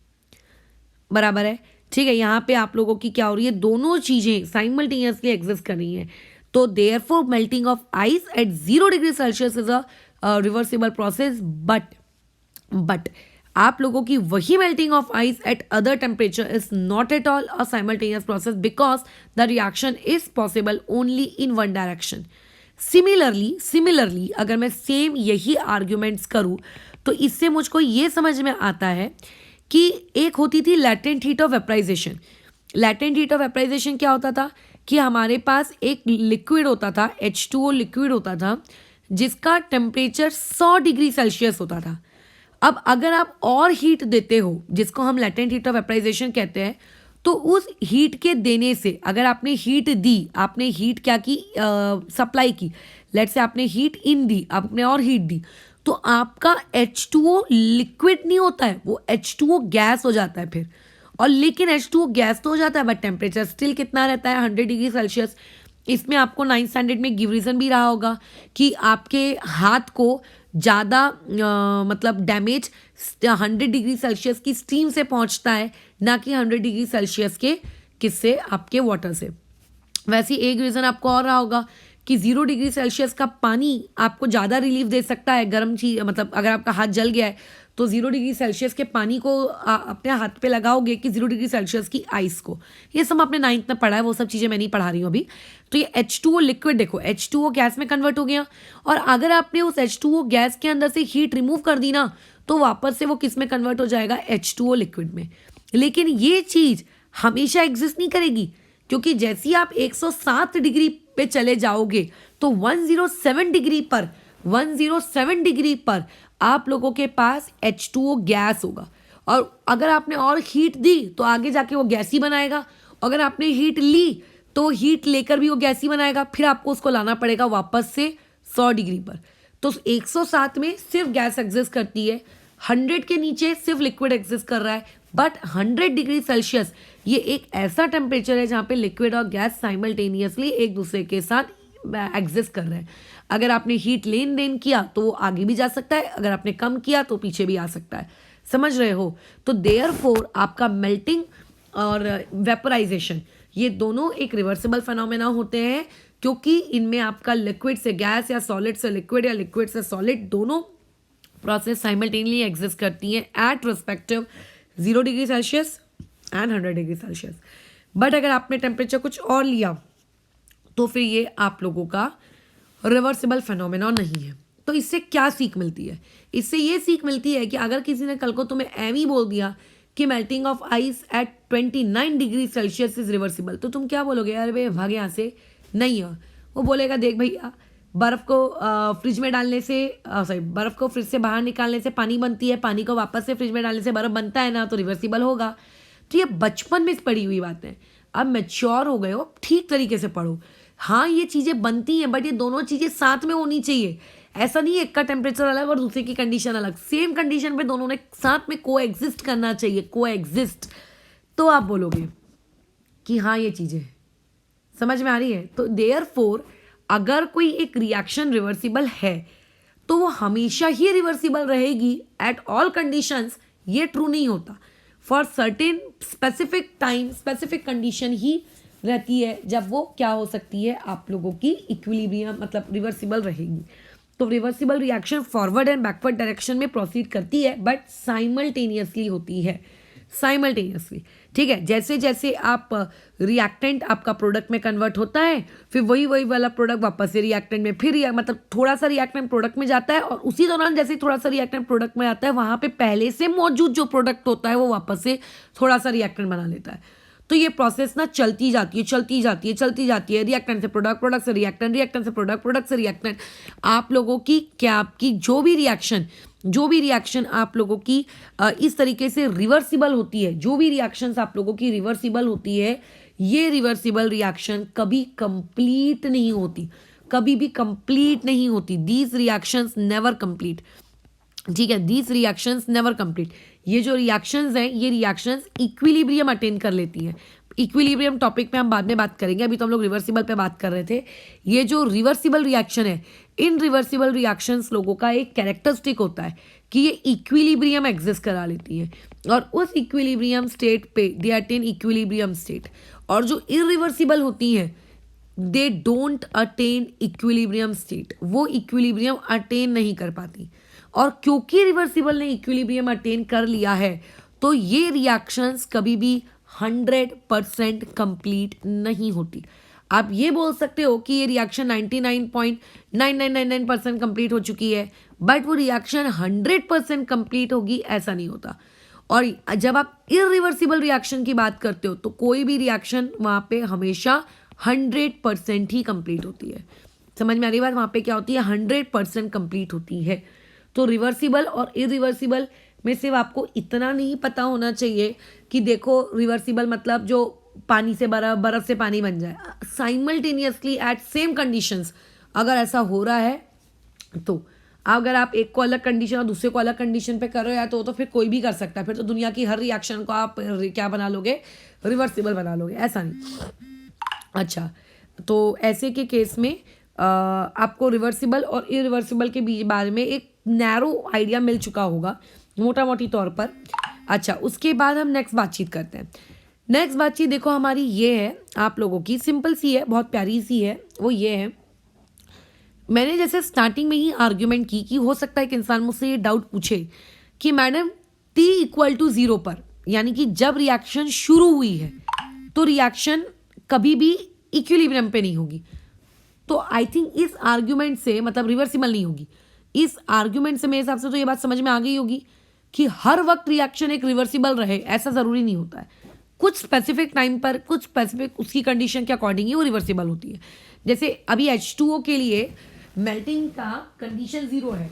बराबर है, ठीक है। यहाँ पे आप लोगों की क्या हो रही है, दोनों चीजें साइमल्टेनियसली एग्जिस्ट कर रही हैं। तो therefore melting of ice eight 0 degree Celsius is a reversible process, but आप लोगों की वही melting of ice eight other temperature is not at all a simultaneous process because the reaction is possible only in one direction. Similarly अगर मैं same यही arguments करूं तो इससे मुझको ये समझ में आता है कि एक होती थी latent heat of vaporisation. Latent heat of vaporisation क्या होता था कि हमारे पास एक लिक्विड होता था, H2O लिक्विड होता था, जिसका टेम्परेचर 100 डिग्री सेल्सियस होता था। अब अगर आप और हीट देते हो, जिसको हम लैटेंट हीट ऑफ वेपराइजेशन कहते हैं, तो उस हीट के देने से अगर आपने हीट दी, आपने हीट क्या की, सप्लाई की, लेट्स से आपने हीट इन दी, आपने और हीट दी, तो आपका H2O लिक्विड नहीं होता है, वो H2O गैस हो जाता है फिर। और लेकिन H2O गैस तो हो जाता है बट टेम्परेचर स्टिल कितना रहता है, 100 डिग्री सेल्सियस। इसमें आपको 9th स्टैंडर्ड में गिव रीजन भी रहा होगा कि आपके हाथ को ज़्यादा मतलब डैमेज 100 डिग्री सेल्सियस की स्टीम से पहुंचता है, ना कि 100 डिग्री सेल्सियस के किससे, आपके वाटर से। वैसे एक रीज़न आपको और रहा होगा कि 0 डिग्री सेल्सियस का पानी आपको ज़्यादा रिलीफ दे सकता है, गर्म चीज, मतलब अगर आपका हाथ जल गया है तो 0 डिग्री सेल्सियस के पानी को अपने हाथ पे लगाओगे कि 0 डिग्री सेल्सियस की आइस को। ये सब आपने 9th में पढ़ा है, वो सब चीज़ें मैं नहीं पढ़ा रही हूँ अभी। तो ये H2O लिक्विड देखो, H2O गैस में कन्वर्ट हो गया, और अगर आपने उस H2O गैस के अंदर से हीट रिमूव कर दी ना, तो वापस से वो किस में कन्वर्ट हो जाएगा, H2O लिक्विड में। लेकिन ये चीज़ हमेशा एग्जिस्ट नहीं करेगी, क्योंकि जैसे ही आप 107 डिग्री पे चले जाओगे तो 107 डिग्री पर आप लोगों के पास H2O गैस होगा, और अगर आपने और हीट दी तो आगे जाके वो गैस ही बनाएगा, अगर आपने हीट ली तो हीट लेकर भी वो गैस ही बनाएगा, फिर आपको उसको लाना पड़ेगा वापस से 100 डिग्री पर। तो 107 में सिर्फ गैस एग्जिस्ट करती है, 100 के नीचे सिर्फ लिक्विड एग्जिस्ट कर रहा है, बट 100 डिग्री सेल्सियस ये एक ऐसा टेम्परेचर है जहाँ पे लिक्विड और गैस साइमल्टेनियसली एक दूसरे के साथ एग्जिस्ट कर रहे हैं। अगर आपने हीट लेन देन किया तो वो आगे भी जा सकता है, अगर आपने कम किया तो पीछे भी आ सकता है, समझ रहे हो। तो देयरफॉर आपका मेल्टिंग और वेपराइजेशन ये दोनों एक रिवर्सिबल फिनोमेना होते हैं, क्योंकि इनमें आपका लिक्विड से गैस या सॉलिड से लिक्विड या लिक्विड से सॉलिड दोनों प्रोसेस साइमल्टेनियसली एग्जिस्ट करती हैं at respective 0 degree Celsius and 100 degree Celsius. But अगर आपने टेम्परेचर कुछ और लिया तो फिर ये आप लोगों का रिवर्सिबल फिनोमेना नहीं है। तो इससे क्या सीख मिलती है, इससे ये सीख मिलती है कि अगर किसी ने कल को तुम्हें एम ही बोल दिया कि melting of ice eight 29 degree Celsius is reversible, तो तुम क्या बोलोगे, यार भाई भाग यहाँ से, नहीं है। वो बोलेगा देख भैया, बर्फ़ को फ्रिज में डालने से बर्फ़ को फ्रिज से बाहर निकालने से पानी बनती है, पानी को वापस से फ्रिज में डालने से बर्फ़ बनता है ना, तो रिवर्सिबल होगा। तो ये बचपन में पढ़ी हुई बातें, अब मैच्योर हो गए हो, ठीक तरीके से पढ़ो। हाँ ये चीज़ें बनती हैं, बट ये दोनों चीज़ें साथ में होनी चाहिए। ऐसा नहीं है एक का टेम्परेचर अलग और दूसरे की कंडीशन अलग, सेम कंडीशन पे दोनों ने साथ में को एग्जिस्ट करना चाहिए, को एग्जिस्ट। तो आप बोलोगे कि हाँ ये चीज़ें समझ में आ रही है। तो देयरफॉर अगर कोई एक रिएक्शन रिवर्सिबल है तो वो हमेशा ही रिवर्सिबल रहेगी एट ऑल कंडीशंस, ये ट्रू नहीं होता। For certain specific time specific condition ही रहती है जब वो क्या हो सकती है, आप लोगों की इक्विलिब्रियम मतलब रिवर्सिबल रहेगी। तो reversible reaction forward and backward direction में प्रोसीड करती है, बट साइमल्टेनियसली होती है। साइमल्टेनियसली। ठीक है, जैसे जैसे आप रिएक्टेंट आपका प्रोडक्ट में कन्वर्ट होता है, फिर वही वही वाला प्रोडक्ट वापस से रिएक्टेंट में, फिर मतलब थोड़ा सा रिएक्टेंट प्रोडक्ट में जाता है, और उसी दौरान जैसे थोड़ा सा रिएक्टेंट प्रोडक्ट में आता है, वहाँ पे पहले से मौजूद जो प्रोडक्ट होता है वो वापस से थोड़ा सा रिएक्टेंट बना लेता है। तो ये प्रोसेस ना चलती जाती है, चलती जाती है, चलती जाती है, रिएक्टेंट से प्रोडक्ट, प्रोडक्ट से रिएक्टेंट, रिएक्टेंट से प्रोडक्ट, प्रोडक्ट से रिएक्टेंट। आप लोगों की क्या आपकी जो भी रिएक्शन आप लोगों की इस तरीके से रिवर्सिबल होती है, जो भी रिएक्शंस आप लोगों की रिवर्सिबल होती है, ये रिवर्सिबल रिएक्शन कभी कंप्लीट नहीं होती, कभी भी कंप्लीट नहीं होती। These reactions never complete. ठीक है, दीज रिएक्शंस नेवर कंप्लीट। ये जो रिएक्शंस हैं, ये रिएक्शंस इक्विलिब्रियम अटेन कर लेती हैं। इक्विलिब्रियम टॉपिक पे हम बाद में बात करेंगे, अभी तो हम लोग रिवर्सिबल पे बात कर रहे थे। ये जो रिवर्सिबल रिएक्शन है, इन रिवर्सिबल रिएक्शंस लोगों का एक कैरेक्टरिस्टिक होता है कि ये इक्विलिब्रियम एग्जिस्ट करा लेती है, और उस इक्विलिब्रियम स्टेट पे दे अटेन इक्विलिब्रियम स्टेट। और जो इरिवर्सिबल होती हैं, they don't attain equilibrium state, वो इक्विलिब्रियम अटेन नहीं कर पाती। और क्योंकि रिवर्सिबल ने इक्विलिब्रियम अटेन कर लिया है, तो ये रिएक्शंस कभी भी 100% कंप्लीट नहीं होती। आप ये बोल सकते हो कि ये रिएक्शन 99.9999% कंप्लीट हो चुकी है, बट वो रिएक्शन 100% कंप्लीट होगी, ऐसा नहीं होता। और जब आप इरिवर्सिबल रिएक्शन की बात करते हो, तो कोई भी रिएक्शन वहाँ पे हमेशा 100% ही कंप्लीट होती है। समझ में आ रही बात? वहाँ पे क्या होती है? 100% कंप्लीट होती है। तो रिवर्सिबल और इरिवर्सिबल में सिर्फ आपको इतना नहीं पता होना चाहिए कि देखो, रिवर्सिबल मतलब जो पानी से बर्फ से पानी बन जाए, साइमल्टेनियसली एट सेम कंडीशंस अगर ऐसा हो रहा है, तो अगर आप एक को अलग कंडीशन और दूसरे को अलग कंडीशन पे कर रहे हो, तो फिर कोई भी कर सकता है। फिर तो दुनिया की हर रिएक्शन को आप क्या बना लोगे? रिवर्सिबल बना लोगे, ऐसा नहीं। अच्छा, तो ऐसे के केस में आपको रिवर्सिबल और इरिवर्सिबल के बीच बारे में एक नैरो आइडिया मिल चुका होगा मोटा मोटी तौर पर। अच्छा, उसके बाद हम नेक्स्ट बातचीत करते हैं। नेक्स्ट बातचीत देखो हमारी ये है, आप लोगों की सिंपल सी है, बहुत प्यारी सी है। वो ये है, मैंने जैसे स्टार्टिंग में ही आर्ग्यूमेंट की कि हो सकता है कि इंसान मुझसे ये डाउट पूछे कि मैडम T = 0 पर, यानी कि जब रिएक्शन शुरू हुई है तो रिएक्शन कभी भी इक्विलिब्रियम पे नहीं होगी। तो आई थिंक इस आर्ग्यूमेंट से मतलब रिवर्सिबल नहीं होगी। इस आर्ग्यूमेंट से मेरे हिसाब से तो ये बात समझ में आ गई होगी कि हर वक्त रिएक्शन एक रिवर्सिबल रहे, ऐसा ज़रूरी नहीं होता है। कुछ स्पेसिफिक टाइम पर, कुछ स्पेसिफिक उसकी कंडीशन के अकॉर्डिंग ही वो रिवर्सिबल होती है। जैसे अभी H2O के लिए मेल्टिंग का कंडीशन 0 है,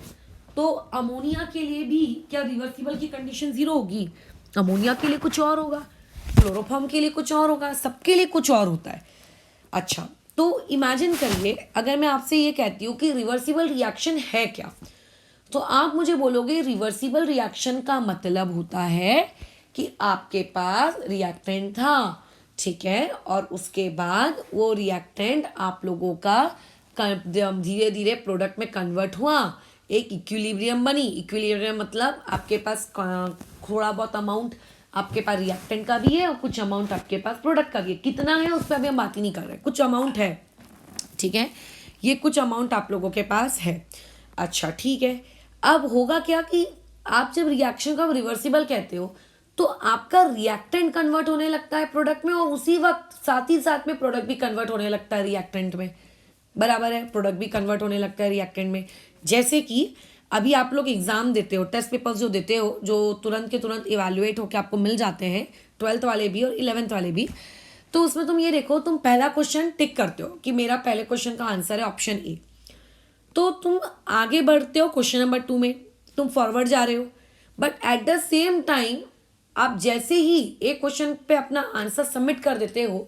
तो अमोनिया के लिए भी क्या रिवर्सिबल की कंडीशन 0 होगी? अमोनिया के लिए कुछ और होगा, क्लोरोफॉर्म के लिए कुछ और होगा, सबके लिए कुछ और होता है। अच्छा, तो इमेजिन करिए अगर मैं आपसे ये कहती हूँ कि रिवर्सिबल रिएक्शन है क्या, तो आप मुझे बोलोगे रिवर्सिबल रिएक्शन का मतलब होता है कि आपके पास रिएक्टेंट था, ठीक है, और उसके बाद वो रिएक्टेंट आप लोगों का धीरे धीरे प्रोडक्ट में कन्वर्ट हुआ, एक इक्विलिब्रियम बनी। इक्विलिब्रियम मतलब आपके पास थोड़ा बहुत अमाउंट आपके पास रिएक्टेंट का भी है और कुछ अमाउंट आपके पास प्रोडक्ट का भी है। कितना है उस पर अभी हम बात ही नहीं कर रहे, कुछ अमाउंट है, ठीक है, ये कुछ अमाउंट आप लोगों के पास है। अच्छा, ठीक है, अब होगा क्या कि आप जब रिएक्शन का रिवर्सिबल कहते हो तो आपका रिएक्टेंट कन्वर्ट होने लगता है प्रोडक्ट में, और उसी वक्त साथ ही साथ में प्रोडक्ट भी कन्वर्ट होने लगता है रिएक्टेंट में। बराबर है, प्रोडक्ट भी कन्वर्ट होने लगता है रिएक्टेंट में। जैसे कि अभी आप लोग एग्जाम देते हो, टेस्ट पेपर्स जो देते हो, जो तुरंत के तुरंत इवेल्युएट होकर आपको मिल जाते हैं, 12th वाले भी और 11th वाले भी, तो उसमें तुम ये देखो, तुम पहला क्वेश्चन टिक करते हो कि मेरा पहले क्वेश्चन का आंसर है ऑप्शन ए, तो तुम आगे बढ़ते हो क्वेश्चन नंबर 2 में, तुम फॉरवर्ड जा रहे हो, but at the same time आप जैसे ही एक क्वेश्चन पे अपना आंसर सबमिट कर देते हो,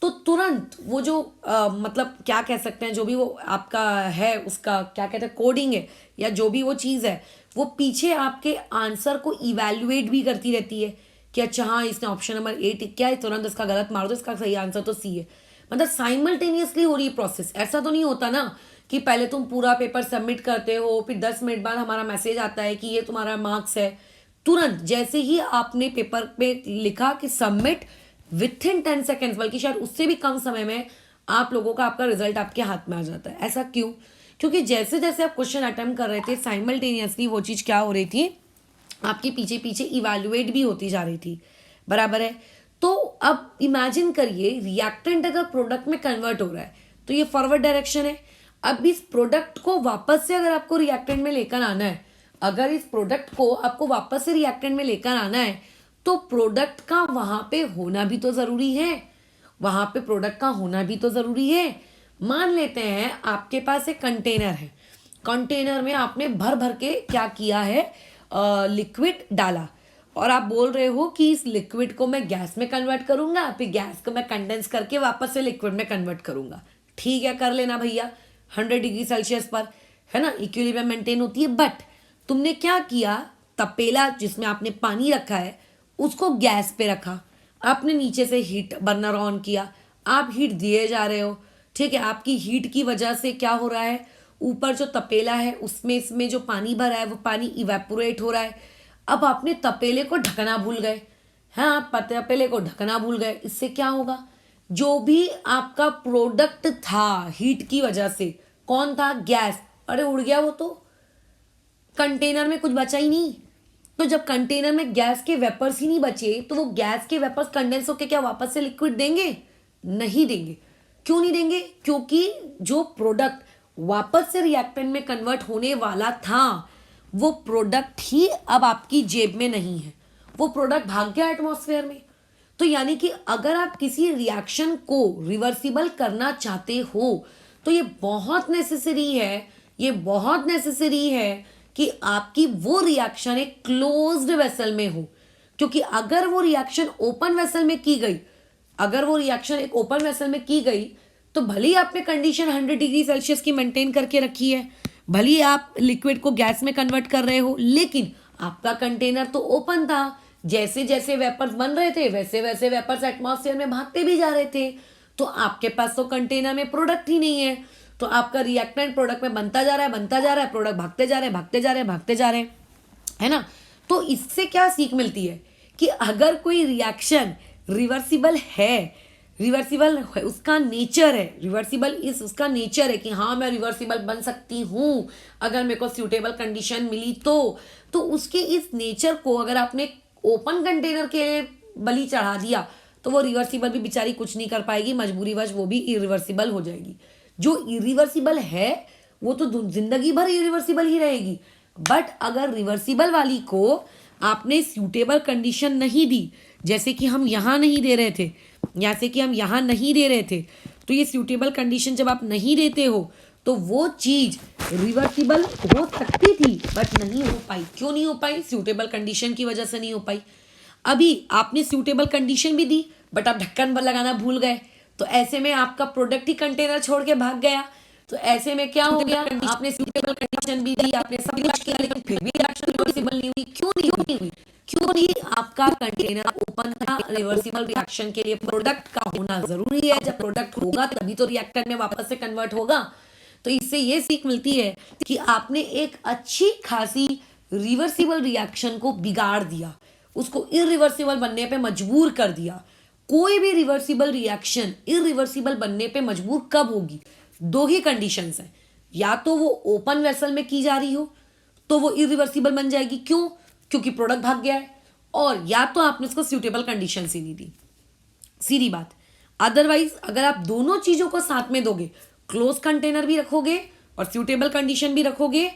तो तुरंत वो जो मतलब क्या कह सकते हैं, जो भी वो आपका है उसका क्या कहते हैं, कोडिंग है या जो भी वो चीज़ है, वो पीछे आपके आंसर को इवैल्यूएट भी करती रहती है कि अच्छा हाँ, इसने ऑप्शन नंबर 8 टिक किया है, तुरंत इसका गलत मार दो, इसका सही आंसर तो सी है। मतलब साइमल्टेनियसली हो रही है प्रोसेस। ऐसा तो नहीं होता ना कि पहले तुम पूरा पेपर सबमिट करते हो, फिर 10 मिनट बाद हमारा मैसेज आता है कि ये तुम्हारा मार्क्स है। तुरंत जैसे ही आपने पेपर पे लिखा कि सबमिट, विथिन 10 सेकेंड्स, बल्कि शायद उससे भी कम समय में आप लोगों का आपका रिजल्ट आपके हाथ में आ जाता है। ऐसा क्यों? क्योंकि जैसे जैसे आप क्वेश्चन अटेम्प्ट कर रहे थे, साइमल्टेनियसली वो चीज़ क्या हो रही थी, आपके पीछे पीछे इवैल्यूएट भी होती जा रही थी, बराबर है। तो अब इमेजिन करिए रिएक्टेंट अगर प्रोडक्ट में कन्वर्ट हो रहा है तो ये फॉरवर्ड डायरेक्शन है। अब इस प्रोडक्ट को वापस से अगर आपको रिएक्टेंट में लेकर आना है, अगर इस प्रोडक्ट को आपको वापस से रिएक्टेंट में लेकर आना है तो प्रोडक्ट का वहां पे होना भी तो जरूरी है, वहां पे प्रोडक्ट का होना भी तो जरूरी है। मान लेते हैं आपके पास एक कंटेनर है, कंटेनर में आपने भर भर के क्या किया है, लिक्विड डाला, और आप बोल रहे हो कि इस लिक्विड को मैं गैस में कन्वर्ट करूंगा, फिर गैस को मैं कंडेंस करके वापस से लिक्विड में कन्वर्ट करूंगा। ठीक है, कर लेना भैया, 100 डिग्री सेल्सियस पर, है ना, इक्विलिब्रियम मेंटेन होती है। बट तुमने क्या किया, तपेला जिसमें आपने पानी रखा है उसको गैस पे रखा, आपने नीचे से हीट बर्नर ऑन किया, आप हीट दिए जा रहे हो, ठीक है। आपकी हीट की वजह से क्या हो रहा है, ऊपर जो तपेला है उसमें इसमें जो पानी भरा है वो पानी इवेपोरेट हो रहा है। अब आपने तपेले को ढकना भूल गए, हाँ, तपेले को ढकना भूल गए, इससे क्या होगा, जो भी आपका प्रोडक्ट था हीट की वजह से, कौन था, गैस, अरे उड़ गया वो तो, कंटेनर में कुछ बचा ही नहीं। तो जब कंटेनर में गैस के वेपर्स ही नहीं बचे तो वो गैस के वेपर्स कंडेंस होकर क्या वापस से लिक्विड देंगे, नहीं देंगे। क्यों नहीं देंगे, क्योंकि जो प्रोडक्ट वापस से रिएक्टेंट में कन्वर्ट होने वाला था वो प्रोडक्ट ही अब आपकी जेब में नहीं है, वो प्रोडक्ट भाग गया एटमॉस्फेयर में। तो यानी कि अगर आप किसी रिएक्शन को रिवर्सिबल करना चाहते हो तो ये बहुत नेसेसरी है, ये बहुत नेसेसरी है कि आपकी वो रिएक्शन एक क्लोज्ड वेसल में हो। क्योंकि अगर वो रिएक्शन ओपन वेसल में की गई, अगर वो रिएक्शन एक ओपन वेसल में की गई तो भले ही आपने कंडीशन 100 डिग्री सेल्सियस की मेंटेन करके रखी है, भले ही आप लिक्विड को गैस में कन्वर्ट कर रहे हो, लेकिन आपका कंटेनर तो ओपन था, जैसे जैसे वेपर्स बन रहे थे वैसे वैसे वेपर्स एटमॉस्फेयर में भागते भी जा रहे थे। तो आपके पास तो कंटेनर में प्रोडक्ट ही नहीं है, तो आपका रिएक्टेंट प्रोडक्ट में बनता जा रहा है, बनता जा रहा है, प्रोडक्ट भागते जा रहे हैं, भागते जा रहे हैं, भागते जा रहे हैं, है ना। तो इससे क्या सीख मिलती है कि अगर कोई रिएक्शन रिवर्सिबल है, रिवर्सिबल उसका नेचर है, रिवर्सिबल इस उसका नेचर है कि हाँ मैं रिवर्सिबल बन सकती हूँ अगर मेरे को सूटेबल कंडीशन मिली तो उसके इस नेचर को अगर आपने ओपन कंटेनर के बलि चढ़ा दिया तो वो रिवर्सिबल भी बेचारी कुछ नहीं कर पाएगी, मजबूरीवश वो भी इरिवर्सिबल हो जाएगी। जो इरिवर्सिबल है वो तो जिंदगी भर इरिवर्सिबल ही रहेगी। बट अगर रिवर्सिबल वाली को आपने सूटेबल कंडीशन नहीं दी, जैसे कि हम यहाँ नहीं दे रहे थे, जैसे कि हम यहाँ नहीं दे रहे थे, तो ये सूटेबल कंडीशन जब आप नहीं देते हो तो वो चीज रिवर्सिबल हो सकती थी बट नहीं हो पाई। क्यों नहीं हो पाई, सूटेबल कंडीशन की वजह से नहीं हो पाई। अभी आपने सूटेबल कंडीशन भी दी बट आप ढक्कन पर लगाना भूल गए, तो ऐसे में आपका प्रोडक्ट ही कंटेनर छोड़ के भाग गया। तो ऐसे में क्या हो गया, आपने सूटेबल कंडीशन भी दी, आपने सब कुछ किया, लेकिन फिर भी रिएक्शन रिवर्सिबल नहीं हुई। क्यों नहीं हुई, क्यों नहीं, आपका कंटेनर ओपन था। रिवर्सिबल रिएक्शन के लिए प्रोडक्ट का होना जरूरी है, जब प्रोडक्ट होगा तभी तो रिएक्टेंट में वापस से कन्वर्ट होगा। तो इससे ये सीख मिलती है कि आपने एक अच्छी खासी रिवर्सिबल रिएक्शन को बिगाड़ दिया, उसको इरिवर्सिबल बनने पे मजबूर कर दिया। कोई भी रिवर्सिबल रिएक्शन इरिवर्सिबल बनने पे मजबूर कब होगी, दो ही कंडीशंस हैं, या तो वो ओपन वेसल में की जा रही हो तो वो इरिवर्सिबल बन जाएगी, क्यों, क्योंकि प्रोडक्ट भाग गया है, और या तो आपने उसको सूटेबल कंडीशंस ही नहीं दी, सीधी बात। अदरवाइज अगर आप दोनों चीजों को साथ में दोगे, क्लोज कंटेनर भी रखोगे और सूटेबल कंडीशन भी रखोगे,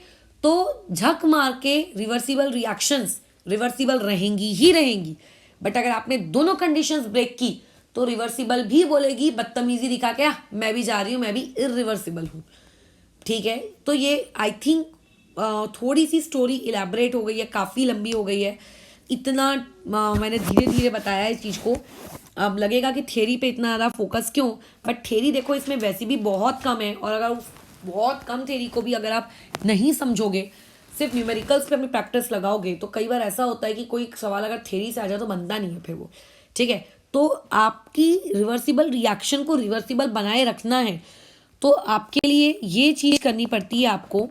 तो झक मार के रिवर्सिबल रिएक्शंस रिवर्सिबल रहेंगी ही रहेंगी। बट अगर आपने दोनों कंडीशंस ब्रेक की तो रिवर्सिबल भी बोलेगी बदतमीजी दिखा के, मैं भी जा रही हूं, मैं भी इरिवर्सिबल हूं। ठीक है, तो ये आई थिंक थोड़ी सी स्टोरी इलेबरेट हो गई है, काफ़ी लंबी हो गई है, इतना मैंने धीरे धीरे बताया इस चीज़ को। अब लगेगा कि थ्योरी पे इतना ज़्यादा फोकस क्यों, बट थ्योरी देखो इसमें वैसे भी बहुत कम है, और अगर उस बहुत कम थ्योरी को भी अगर आप नहीं समझोगे, सिर्फ न्यूमेरिकल्स पे अपनी प्रैक्टिस लगाओगे, तो कई बार ऐसा होता है कि कोई सवाल अगर थ्योरी से आ जाए तो बनता नहीं है फिर वो। ठीक है, तो आपकी रिवर्सिबल रिएक्शन को रिवर्सिबल बनाए रखना है तो आपके लिए ये चीज़ करनी पड़ती है आपको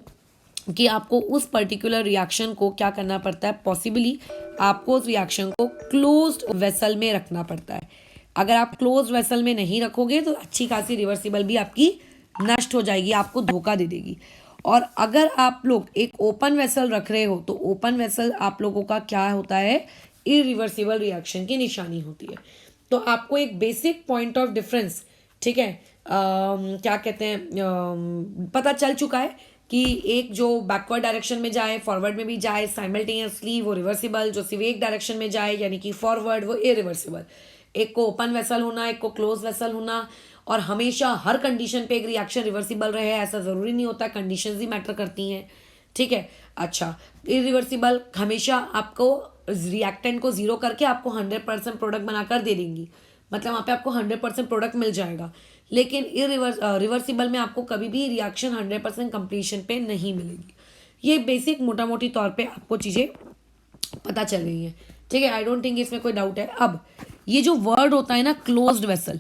कि आपको उस पर्टिकुलर रिएक्शन को क्या करना पड़ता है, पॉसिबली आपको उस रिएक्शन को क्लोज्ड वेसल में रखना पड़ता है। अगर आप क्लोज्ड वेसल में नहीं रखोगे तो अच्छी खासी रिवर्सिबल भी आपकी नष्ट हो जाएगी, आपको धोखा दे देगी। और अगर आप लोग एक ओपन वेसल रख रहे हो तो ओपन वेसल आप लोगों का क्या होता है, इरिवर्सिबल रिएक्शन की निशानी होती है। तो आपको एक बेसिक पॉइंट ऑफ डिफरेंस, ठीक है, क्या कहते हैं, पता चल चुका है कि एक जो बैकवर्ड डायरेक्शन में जाए फॉरवर्ड में भी जाए साइमल्टेनियसली वो रिवर्सिबल, जो सिर्फ एक डायरेक्शन में जाए यानी कि फॉरवर्ड वो इरिवर्सिबल। एक को ओपन वेसल होना, एक को क्लोज वेसल होना, और हमेशा हर कंडीशन पे एक रिएक्शन रिवर्सिबल रहे ऐसा ज़रूरी नहीं होता, कंडीशंस ही मैटर करती हैं, ठीक है। अच्छा, इरिवर्सिबल हमेशा आपको रिएक्टेंट को जीरो करके आपको 100% प्रोडक्ट बनाकर दे देंगी, मतलब वहाँ पे आपको 100% प्रोडक्ट मिल जाएगा। लेकिन रिवर्सिबल में आपको कभी भी रिएक्शन 100% कंप्लीशन पे नहीं मिलेगी। ये बेसिक मोटा मोटी तौर पे आपको चीज़ें पता चल रही हैं, ठीक है। आई डोंट थिंक इसमें कोई डाउट है। अब ये जो वर्ड होता है ना क्लोज्ड वेसल,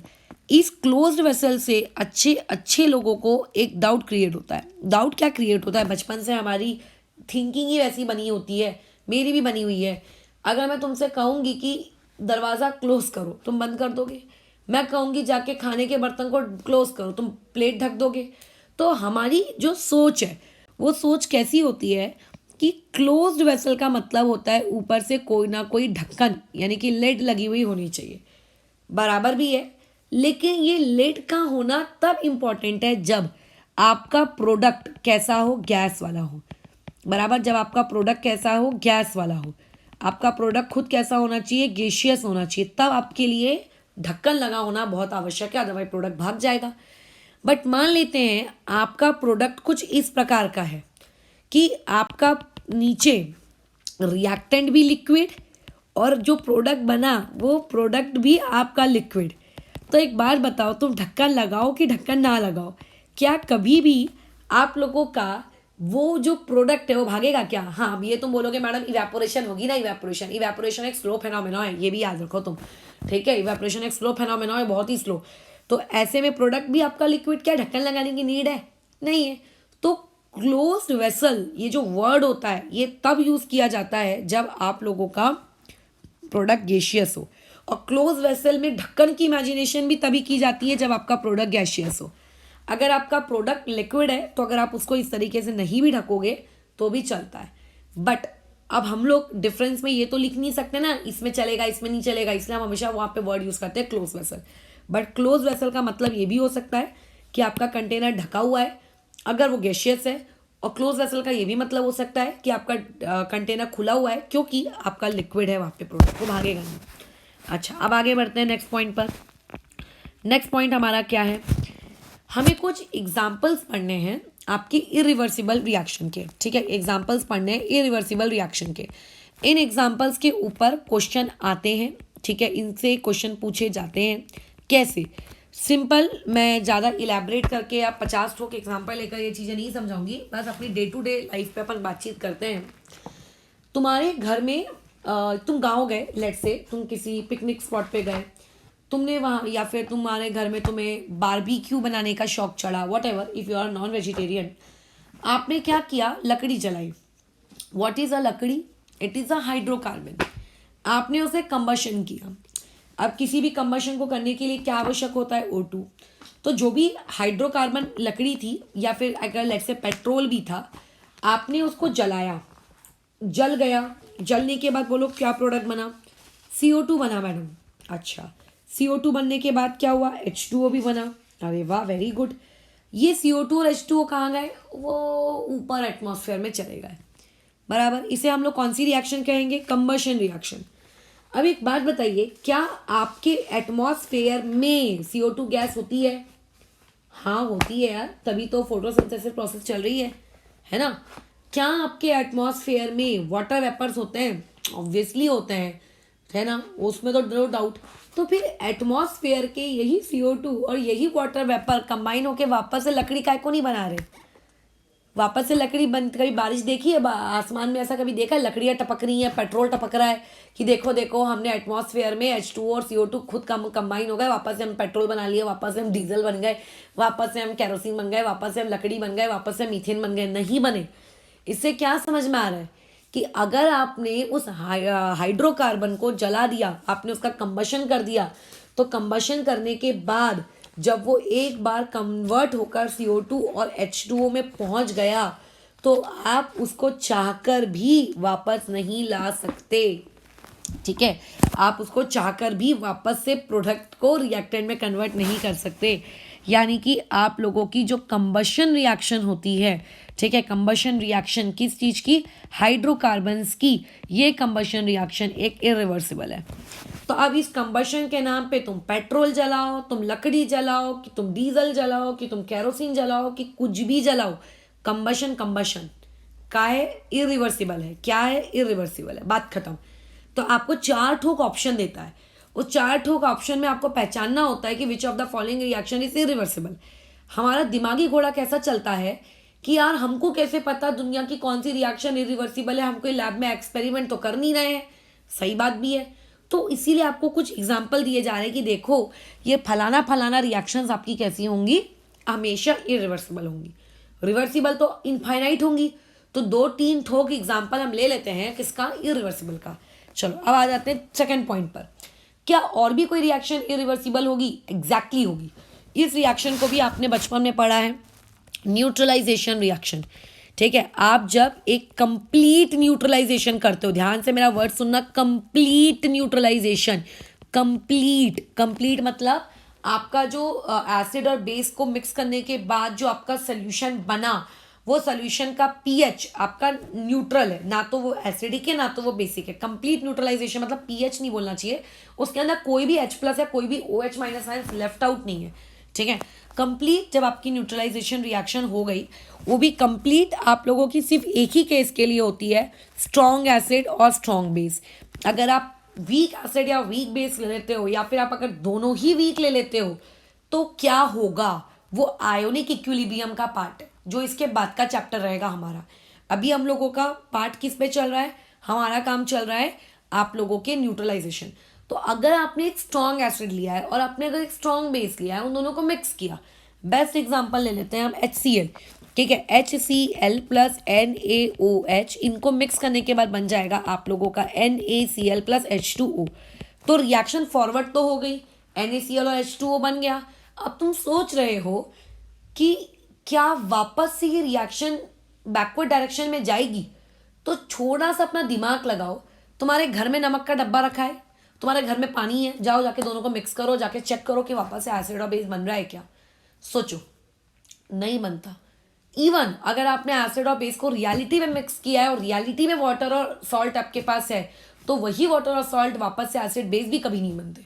इस क्लोज्ड वेसल से अच्छे अच्छे लोगों को एक डाउट क्रिएट होता है। डाउट क्या क्रिएट होता है, बचपन से हमारी थिंकिंग ही वैसी बनी होती है, मेरी भी बनी हुई है। अगर मैं तुमसे कहूँगी कि दरवाज़ा क्लोज करो, तुम बंद कर दोगे। मैं कहूँगी जाके खाने के बर्तन को क्लोज करो, तुम प्लेट ढक दोगे। तो हमारी जो सोच है वो सोच कैसी होती है कि क्लोज्ड वेसल का मतलब होता है ऊपर से कोई ना कोई ढक्कन यानी कि लिड लगी हुई होनी चाहिए, बराबर भी है। लेकिन ये लिड का होना तब इम्पॉर्टेंट है जब आपका प्रोडक्ट कैसा हो, गैस वाला हो, बराबर। जब आपका प्रोडक्ट कैसा हो, गैस वाला हो। आपका प्रोडक्ट खुद कैसा होना चाहिए, गैसियस होना चाहिए, तब आपके लिए ढक्कन लगा होना बहुत आवश्यक है, अदरवाइज प्रोडक्ट भाग जाएगा। बट मान लेते हैं आपका प्रोडक्ट कुछ इस प्रकार का है कि आपका नीचे रिएक्टेंट भी लिक्विड और जो प्रोडक्ट बना वो प्रोडक्ट भी आपका लिक्विड। तो एक बात बताओ, तुम ढक्कन लगाओ कि ढक्कन ना लगाओ, क्या कभी भी आप लोगों का वो जो प्रोडक्ट है वो भागेगा क्या? हाँ, अब ये तुम बोलोगे मैडम इवेपोरेशन होगी ना, इवेपोरेशन एक स्लो फेनोमेना है, ये भी याद रखो तुम, ठीक है। इवेपोरेशन एक स्लो फेनोमेना है, बहुत ही स्लो। तो ऐसे में प्रोडक्ट भी आपका लिक्विड, क्या ढक्कन लगाने की नीड है? नहीं है। तो क्लोज्ड वेसल ये जो वर्ड होता है ये तब यूज किया जाता है जब आप लोगों का प्रोडक्ट गैसियस हो, और क्लोज वेसल में ढक्कन की इमेजिनेशन भी तभी की जाती है जब आपका प्रोडक्ट गैसियस हो। अगर आपका प्रोडक्ट लिक्विड है तो अगर आप उसको इस तरीके से नहीं भी ढकोगे तो भी चलता है। बट अब हम लोग डिफरेंस में ये तो लिख नहीं सकते ना, इसमें चलेगा इसमें नहीं चलेगा, इसलिए हम हमेशा वहाँ पे वर्ड यूज करते हैं close vessel. But close vessel का मतलब ये भी हो सकता है कि आपका कंटेनर ढका हुआ है अगर वो गैसियस है, और क्लोज वेसल का ये भी मतलब हो सकता है कि आपका कंटेनर खुला हुआ है क्योंकि आपका लिक्विड है, वहाँ पे प्रोडक्ट को भागेगा नहीं। अच्छा, अब आगे बढ़ते हैं नेक्स्ट पॉइंट पर। नेक्स्ट पॉइंट हमारा क्या है, हमें कुछ एग्जाम्पल्स पढ़ने हैं आपके इरिवर्सिबल रिएक्शन के, ठीक है। एग्जाम्पल्स पढ़ने हैं इरिवर्सिबल रिएक्शन के। इन एग्जाम्पल्स के ऊपर क्वेश्चन आते हैं, ठीक है, इनसे क्वेश्चन पूछे जाते हैं। कैसे? सिंपल, मैं ज़्यादा इलेबरेट करके या 50 ठोक एग्जाम्पल लेकर ये चीज़ें नहीं समझाऊंगी, बस अपनी डे टू डे लाइफ पे अपन बातचीत करते हैं। तुम्हारे घर में तुम गाँव गए, लेट से तुम किसी पिकनिक स्पॉट पे गए, तुमने वहाँ, या फिर तुम्हारे घर में तुम्हें बारबेक्यू बनाने का शौक चढ़ा, whatever, if you are non vegetarian. आपने क्या किया, लकड़ी जलाई। व्हाट इज़ अ लकड़ी? It is a hydrocarbon. आपने उसे कंबशन किया। अब किसी भी कंबशन को करने के लिए क्या आवश्यक होता है? O2। तो जो भी हाइड्रोकार्बन लकड़ी थी या फिर अगर लेट से पेट्रोल भी था, आपने उसको जलाया, जल गया। जलने के बाद बोलो क्या प्रोडक्ट बना? CO2 बना मैडम। अच्छा, CO2 बनने के बाद क्या हुआ? H2O भी बना। अरे वाह, वेरी गुड। ये CO2 और H2O कहाँ गए? वो ऊपर एटमॉस्फेयर में चले गए, बराबर। इसे हम लोग कौन सी रिएक्शन कहेंगे? Combustion reaction. अब एक बात बताइए, क्या आपके एटमॉस्फेयर में CO2 गैस होती है? हाँ होती है यार, तभी तो फोटोसिंथेसिस प्रोसेस चल रही है ना। क्या आपके एटमॉस्फेयर में वाटर वेपर्स होते हैं? ऑब्वियसली होते हैं, है ना, उसमें तो नो डाउट। तो फिर एटमॉस्फेयर के यही CO2 और यही वाटर वेपर कंबाइन होके वापस से लकड़ी काय को नहीं बना रहे? वापस से लकड़ी बन, कभी बारिश देखी है आसमान में? ऐसा कभी देखा है लकड़ियाँ टपक रही हैं, पेट्रोल टपक रहा है कि देखो देखो हमने एटमॉस्फेयर में H2O और CO2 खुद कंबाइन हो गए, वापस से हम पेट्रोल बना लिए, वापस से हम डीजल बन गए, वापस से हम कैरोसिन बन गए, वापस से हम लकड़ी बन गए, वापस से मीथेन बन गए? नहीं बने। इससे क्या समझ में आ रहा है कि अगर आपने उस हाइड्रोकार्बन को जला दिया, आपने उसका कंबशन कर दिया, तो कंबशन करने के बाद जब वो एक बार कन्वर्ट होकर CO2 और H2O में पहुंच गया तो आप उसको चाहकर भी वापस नहीं ला सकते। ठीक है, आप उसको चाहकर भी वापस से प्रोडक्ट को रिएक्टेंट में कन्वर्ट नहीं कर सकते। यानी कि आप लोगों की जो कंबशन रिएक्शन होती है, ठीक है, कंबशन रिएक्शन किस चीज़ की, हाइड्रोकार्बन्स की, ये कंबशन रिएक्शन एक इरिवर्सिबल है। तो अब इस कंबशन के नाम पे तुम पेट्रोल जलाओ, तुम लकड़ी जलाओ, कि तुम डीजल जलाओ, कि तुम केरोसिन जलाओ, कि कुछ भी जलाओ, कंबशन कंबशन का है, इरिवर्सिबल है। क्या है? इरिवर्सिबल है, बात खत्म। तो आपको 4 ठोक ऑप्शन देता है, उस 4 ठोक ऑप्शन में आपको पहचानना होता है कि which of the following reaction is irreversible. हमारा दिमागी घोड़ा कैसा चलता है कि यार हमको कैसे पता दुनिया की कौन सी रिएक्शन इरिवर्सिबल है, हम कोई लैब में एक्सपेरिमेंट तो कर नहीं रहे हैं। सही बात भी है। तो इसीलिए आपको कुछ एग्जाम्पल दिए जा रहे हैं कि देखो ये फलाना फलाना रिएक्शंस आपकी कैसी होंगी, हमेशा इरिवर्सिबल होंगी। रिवर्सिबल तो इनफाइनाइट होंगी। तो 2-3 ठोक एग्जाम्पल हम ले लेते हैं किसका, इरिवर्सिबल का। चलो अब आ जाते हैं सेकंड पॉइंट पर। क्या और भी कोई रिएक्शन इरिवर्सिबल होगी? एग्जैक्टली होगी। इस रिएक्शन को भी आपने बचपन में पढ़ा है, न्यूट्रलाइजेशन रिएक्शन। ठीक है, आप जब एक कंप्लीट न्यूट्रलाइजेशन करते हो, ध्यान से मेरा वर्ड सुनना, कंप्लीट न्यूट्रलाइजेशन। कंप्लीट, कंप्लीट मतलब आपका जो एसिड और बेस को मिक्स करने के बाद जो आपका सोल्यूशन बना, वो सोल्यूशन का पीएच आपका न्यूट्रल है, ना तो वो एसिडिक है ना तो वो बेसिक है। कंप्लीट न्यूट्रलाइजेशन मतलब पीएच नहीं बोलना चाहिए, उसके अंदर कोई भी H+ या कोई भी OH- आयंस लेफ्ट आउट नहीं है। ठीक है, कंप्लीट जब आपकी न्यूट्रलाइजेशन रिएक्शन हो गई, वो भी कंप्लीट आप लोगों की सिर्फ एक ही केस के लिए होती है, स्ट्रॉन्ग एसिड और स्ट्रॉन्ग बेस। अगर आप वीक एसिड या वीक बेस ले लेते हो, या फिर आप अगर दोनों ही वीक ले लेते हो, तो क्या होगा, वो आयोनिक इक्विलिब्रियम का पार्ट है, जो इसके बाद का चैप्टर रहेगा हमारा। अभी हम लोगों का पार्ट किस पे चल रहा है, हमारा काम चल रहा है आप लोगों के न्यूट्रलाइजेशन। तो अगर आपने एक स्ट्रॉन्ग एसिड लिया है और आपने अगर एक स्ट्रॉन्ग बेस लिया है, उन दोनों को मिक्स किया, बेस्ट एग्जांपल ले लेते हैं हम HCl। ठीक है, HCl प्लस NaOH, इनको मिक्स करने के बाद बन जाएगा आप लोगों का NaCl प्लस H2O। तो रिएक्शन फॉरवर्ड तो हो गई, NaCl और H2O बन गया। अब तुम सोच रहे हो कि क्या वापस से ये रिएक्शन बैकवर्ड डायरेक्शन में जाएगी? तो थोड़ा सा अपना दिमाग लगाओ। तुम्हारे घर में नमक का डब्बा रखा है, तुम्हारे घर में पानी है, जाओ जाके दोनों को मिक्स करो, जाके चेक करो कि वापस से एसिड और बेस बन रहा है क्या। सोचो, नहीं बनता। इवन अगर आपने एसिड और बेस को रियलिटी में मिक्स किया है और रियलिटी में वाटर और सॉल्ट आपके पास है, तो वही वाटर और सॉल्ट वापस से एसिड बेस भी कभी नहीं बनते।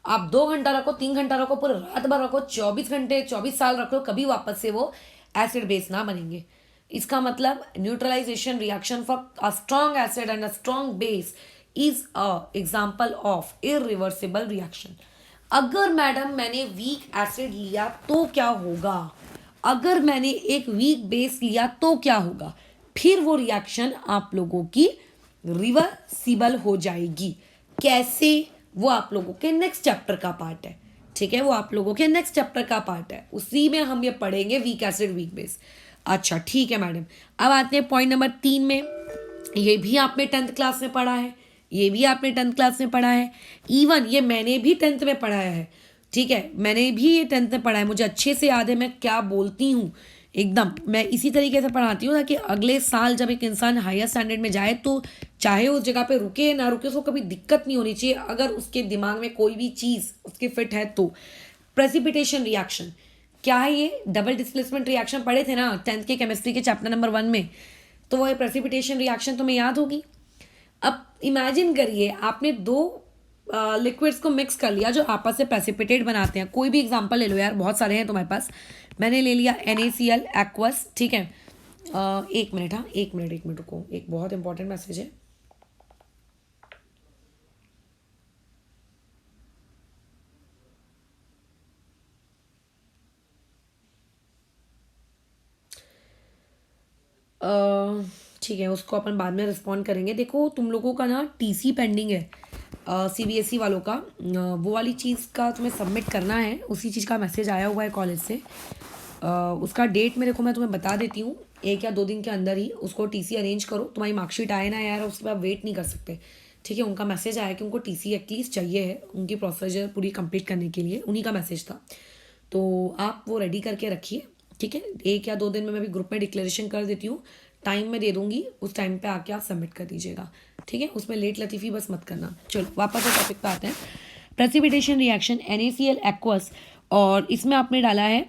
आप 2 घंटा रखो, 3 घंटा रखो, पूरे रात भर रखो, 24 घंटे 24 साल रखो, कभी वापस से वो एसिड बेस ना बनेंगे। इसका मतलब neutralisation reaction for a strong acid and a strong base is a example of irreversible reaction. अगर मैडम मैंने वीक एसिड लिया तो क्या होगा, अगर मैंने एक वीक बेस लिया तो क्या होगा, फिर वो रिएक्शन आप लोगों की रिवर्सिबल हो जाएगी। कैसे, वो आप लोगों के नेक्स्ट चैप्टर का पार्ट है। ठीक है, वो आप लोगों के नेक्स्ट चैप्टर का पार्ट है, उसी में हम ये पढ़ेंगे वीक एसिड वीक बेस। अच्छा ठीक है मैडम, अब आते हैं पॉइंट नंबर 3 में। ये भी आपने 10th क्लास में पढ़ा है, ये भी आपने 10th क्लास में पढ़ा है, इवन ये मैंने भी 10th में पढ़ाया है। ठीक है, मैंने भी ये 10th में पढ़ा है, मुझे अच्छे से याद है मैं क्या बोलती हूँ एकदम। मैं इसी तरीके से पढ़ाती हूँ ताकि अगले साल जब एक इंसान हायर स्टैंडर्ड में जाए तो चाहे उस जगह पे रुके ना रुके, उसको कभी दिक्कत नहीं होनी चाहिए अगर उसके दिमाग में कोई भी चीज़ उसके फिट है तो। प्रेसिपिटेशन रिएक्शन क्या है, ये डबल डिस्प्लेसमेंट रिएक्शन पढ़े थे ना 10th के केमिस्ट्री के चैप्टर नंबर 1 में, तो वो प्रेसिपिटेशन रिएक्शन तुम्हें याद होगी। अब इमेजिन करिए आपने 2 लिक्विड्स को मिक्स कर लिया जो आपस से प्रेसिपिटेट बनाते हैं। कोई भी एग्जांपल ले लो यार, बहुत सारे हैं तुम्हारे पास। मैंने ले लिया NaCl एक्वस। ठीक है, एक मिनट, हाँ एक मिनट रुको, एक बहुत इंपॉर्टेंट मैसेज है। ठीक है, उसको अपन बाद में रिस्पॉन्ड करेंगे। देखो तुम लोगों का ना TC पेंडिंग है, CBSE वालों का, वो वाली चीज़ का तुम्हें सबमिट करना है, उसी चीज़ का मैसेज आया हुआ है कॉलेज से। उसका डेट मेरे को मैं तुम्हें बता देती हूँ, 1 या 2 दिन के अंदर ही उसको TC अरेंज करो। तुम्हारी मार्कशीट आए ना यार, उसके बाद वेट नहीं कर सकते। ठीक है, उनका मैसेज आया कि उनको TC एटलीस्ट चाहिए है उनकी प्रोसीजर पूरी कंप्लीट करने के लिए, उन्हीं का मैसेज था। तो आप वो रेडी करके रखिए, ठीक है। 1 या 2 दिन में मैं भी ग्रुप में डिक्लेरेशन कर देती हूँ, टाइम में दे दूंगी, उस टाइम पे आके आप सबमिट कर दीजिएगा, ठीक है। उसमें लेट लतीफ़ी बस मत करना। चलो वापस से टॉपिक पे आते हैं। प्रेसिपिटेशन रिएक्शन NaCl एक्वस, और इसमें आपने डाला है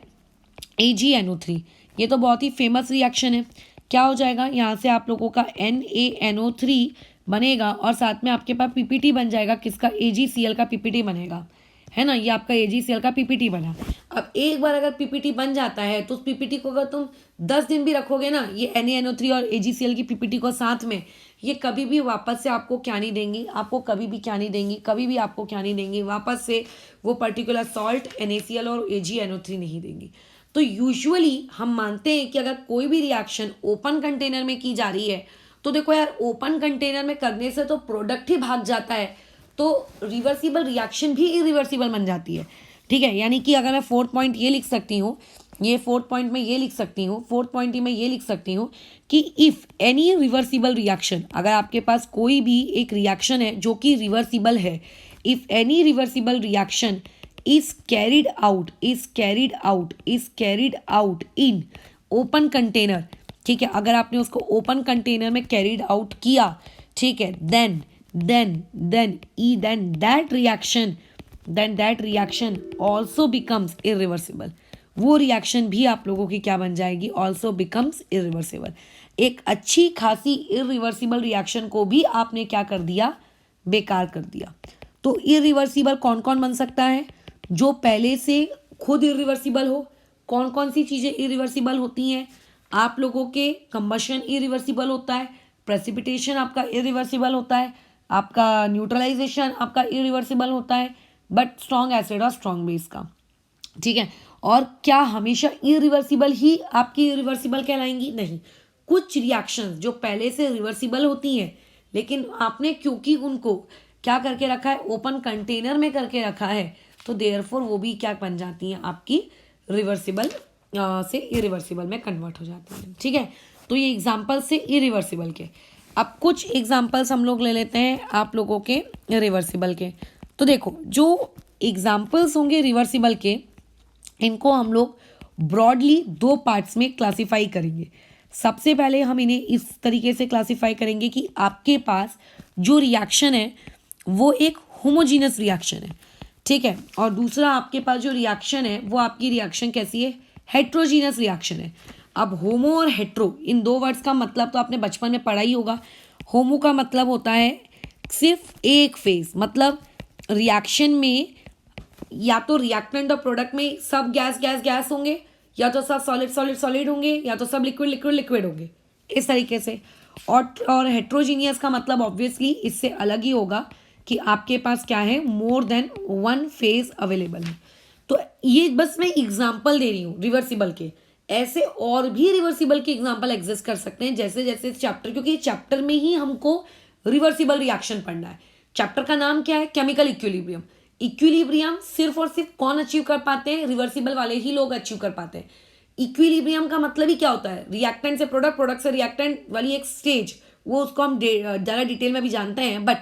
AgNO3। ये तो बहुत ही फेमस रिएक्शन है। क्या हो जाएगा, यहाँ से आप लोगों का NaNO3 बनेगा और साथ में आपके पास PPT बन जाएगा। किसका? AgCl का PPT बनेगा, है ना। ये आपका AgCl का PPT बना। अब एक बार अगर PPT बन जाता है तो उस PPT को अगर तुम 10 दिन भी रखोगे ना, ये NaNO3 और AgCl की PPT को साथ में, ये कभी भी वापस से आपको क्या नहीं देंगी, आपको कभी भी क्या नहीं देंगी, कभी भी आपको क्या नहीं देंगी, वापस से वो पर्टिकुलर सॉल्ट NaCl और AgNO3 नहीं देंगी। तो यूजुअली हम मानते हैं कि अगर कोई भी रिएक्शन ओपन कंटेनर में की जा रही है तो देखो यार, ओपन कंटेनर में करने से तो प्रोडक्ट ही भाग जाता है, तो रिवर्सिबल रिएक्शन भी इरिवर्सिबल बन जाती है, ठीक है। यानी कि अगर मैं 4th पॉइंट ये लिख सकती हूँ, ये 4th पॉइंट में ये लिख सकती हूँ, 4th पॉइंट में ये लिख सकती हूँ कि इफ़ एनी रिवर्सिबल रिएक्शन, अगर आपके पास कोई भी एक रिएक्शन है जो कि रिवर्सिबल है, if any reversible reaction is carried out in open container, ठीक है। अगर आपने उसको ओपन कंटेनर में कैरिड आउट किया, ठीक है, then that reaction also becomes irreversible। वो रिएक्शन भी आप लोगों की क्या बन जाएगी? also becomes irreversible। एक अच्छी खासी इरिवर्सिबल रिएक्शन को भी आपने क्या कर दिया? बेकार कर दिया। तो इरिवर्सिबल कौन कौन बन सकता है? जो पहले से खुद इरिवर्सिबल हो। कौन कौन सी चीज़ें इरिवर्सिबल होती हैं? आप लोगों के कंबशन इरिवर्सिबल होता है, प्रेसिपिटेशन आपका इरिवर्सिबल होता है, आपका न्यूट्रलाइजेशन आपका इरिवर्सिबल होता है, बट स्ट्रॉन्ग एसिड और स्ट्रॉन्ग बेस का, ठीक है। और क्या हमेशा इरिवर्सिबल ही आपकी इरिवर्सिबल कहलाएंगी? नहीं। कुछ रिएक्शंस जो पहले से रिवर्सिबल होती हैं, लेकिन आपने क्योंकि उनको क्या करके रखा है? ओपन कंटेनर में करके रखा है, तो देयरफॉर वो भी क्या बन जाती हैं? आपकी रिवर्सिबल से इरिवर्सिबल में कन्वर्ट हो जाती हैं, ठीक है। तो ये एग्जाम्पल से इरिवर्सिबल के। अब कुछ एग्जाम्पल्स हम लोग ले लेते हैं आप लोगों के रिवर्सिबल के। तो देखो, जो एग्जाम्पल्स होंगे रिवर्सिबल के, इनको हम लोग ब्रॉडली 2 पार्ट्स में क्लासीफाई करेंगे। सबसे पहले हम इन्हें इस तरीके से क्लासीफाई करेंगे कि आपके पास जो रिएक्शन है वो एक होमोजीनस रिएक्शन है, ठीक है। और दूसरा आपके पास जो रिएक्शन है वो आपकी रिएक्शन कैसी है? हेट्रोजीनस रिएक्शन है। अब होमो और हेट्रो, इन 2 वर्ड्स का मतलब तो आपने बचपन में पढ़ा ही होगा। होमो का मतलब होता है सिर्फ एक फेज, मतलब रिएक्शन में या तो रिएक्टेंट और प्रोडक्ट में सब गैस गैस गैस होंगे, या तो सब सॉलिड सॉलिड सॉलिड होंगे, या तो सब लिक्विड लिक्विड लिक्विड होंगे, इस तरीके से। और हेट्रोजीनियस का मतलब ऑब्वियसली इससे अलग ही होगा कि आपके पास क्या है? मोर देन 1 फेज अवेलेबल है। तो ये बस मैं एग्जाम्पल दे रही हूँ रिवर्सिबल के। ऐसे और भी रिवर्सिबल के एग्जाम्पल एग्जिस्ट कर सकते हैं जैसे जैसे चैप्टर, क्योंकि चैप्टर में ही हमको रिवर्सिबल रिएक्शन पढ़ना है। चैप्टर का नाम क्या है? Chemical equilibrium. इक्विलिब्रियम सिर्फ और सिर्फ कौन अचीव कर पाते हैं? रिवर्सिबल वाले ही लोग अचीव कर पाते हैं। इक्विलिब्रियम का मतलब ही क्या होता है? रिएक्टेंट से प्रोडक्ट, प्रोडक्ट से रिएक्टेंट वाली एक स्टेज, वो उसको हम ज़्यादा डिटेल में भी जानते हैं, बट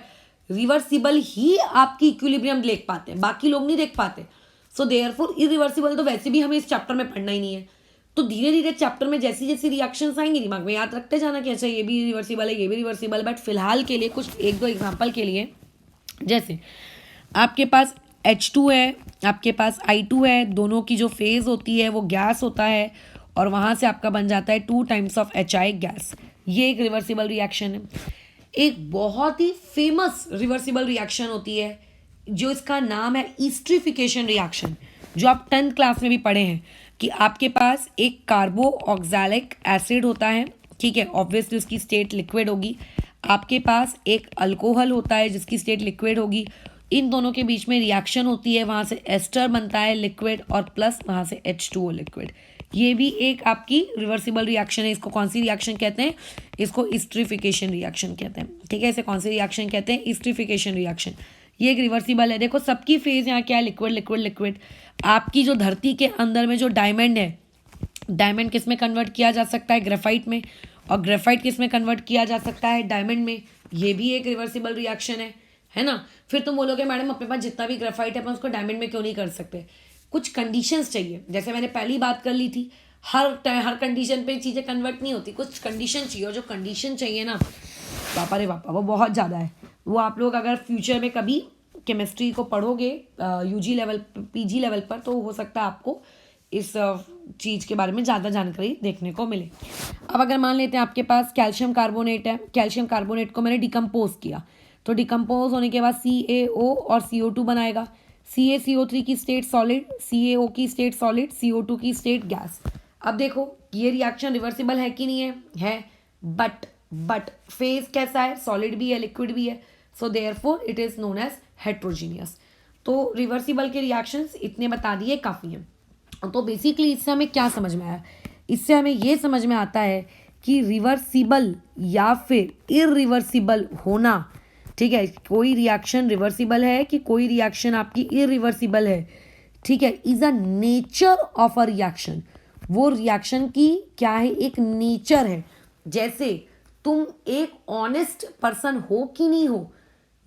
रिवर्सिबल ही आपकी इक्विलिब्रियम देख पाते हैं, बाकी लोग नहीं देख पाते। सो देयरफॉर इरिवर्सिबल तो वैसे भी हमें इस चैप्टर में पढ़ना ही नहीं है। तो धीरे धीरे चैप्टर में जैसी जैसी रिएक्शंस आएंगी, दिमाग में याद रखते जाना कि अच्छा ये भी रिवर्सिबल है, ये भी रिवर्सिबल। बट फिलहाल के लिए कुछ 1-2 एग्जाम्पल के लिए, जैसे आपके पास H2 है, आपके पास I2 है, दोनों की जो फेज होती है वो गैस होता है, और वहाँ से आपका बन जाता है 2 टाइम्स ऑफ HI गैस। ये एक रिवर्सिबल रिएक्शन है। एक बहुत ही फेमस रिवर्सिबल रिएक्शन होती है जो इसका नाम है ईस्ट्रिफिकेशन रिएक्शन, जो आप 10th क्लास में भी पढ़े हैं कि आपके पास एक कार्बो ऑक्सैलिक एसिड होता है, ठीक है, ऑब्वियसली उसकी स्टेट लिक्विड होगी। आपके पास एक अल्कोहल होता है जिसकी स्टेट लिक्विड होगी। इन दोनों के बीच में रिएक्शन होती है, वहाँ से एस्टर बनता है लिक्विड, और प्लस वहाँ से H2O लिक्विड। ये भी एक आपकी रिवर्सिबल रिएक्शन है। इसको कौन सी रिएक्शन कहते हैं? इसको ईस्ट्रिफिकेशन रिएक्शन कहते हैं, ठीक है। इसे कौन सी रिएक्शन कहते हैं? ईस्ट्रिफिकेशन रिएक्शन। ये एक रिवर्सिबल है। देखो सबकी फेज यहाँ क्या है? Liquid liquid liquid. आपकी जो धरती के अंदर में जो डायमंड है, डायमंड किस में कन्वर्ट किया जा सकता है? ग्रेफाइट में। और ग्रेफाइट किस में कन्वर्ट किया जा सकता है? डायमंड में। ये भी एक रिवर्सिबल रिएक्शन है ना। फिर तुम बोलोगे मैडम अपने पास जितना भी ग्रेफाइट है अपन उसको डायमंड में क्यों नहीं कर सकते? कुछ कंडीशंस चाहिए। जैसे मैंने पहली बात कर ली थी, हर कंडीशन पे चीज़ें कन्वर्ट नहीं होती, कुछ कंडीशन चाहिए, और जो कंडीशन चाहिए ना पापा रे पापा वो बहुत ज़्यादा है। वो आप लोग अगर फ्यूचर में कभी केमिस्ट्री को पढ़ोगे यूजी लेवल पीजी लेवल पर, तो हो सकता है आपको इस चीज़ के बारे में ज़्यादा जानकारी देखने को मिले। अब अगर मान लेते हैं आपके पास कैल्शियम कार्बोनेट है, कैल्शियम कार्बोनेट को मैंने डिकम्पोज किया, तो डिकम्पोज होने के बाद CaO और CO2 बनाएगा। CaCO3 की स्टेट सॉलिड, CaO की स्टेट सॉलिड, CO2 की स्टेट गैस। अब देखो ये रिएक्शन रिवर्सिबल है कि नहीं है बट फेज कैसा है, सॉलिड भी है लिक्विड भी है, so therefore it is known as heterogeneous. तो रिवर्सिबल के रिएक्शंस इतने बता दिए काफ़ी हैं। तो बेसिकली इससे हमें क्या समझ में आया, इससे हमें ये समझ में आता है कि रिवर्सिबल या फिर इरिवर्सिबल होना, ठीक है, कोई रिएक्शन रिवर्सिबल है कि कोई रिएक्शन आपकी इरिवर्सिबल है, ठीक है, is a nature of a reaction. वो रिएक्शन की क्या है, एक नेचर है। जैसे तुम एक ऑनेस्ट पर्सन हो कि नहीं हो,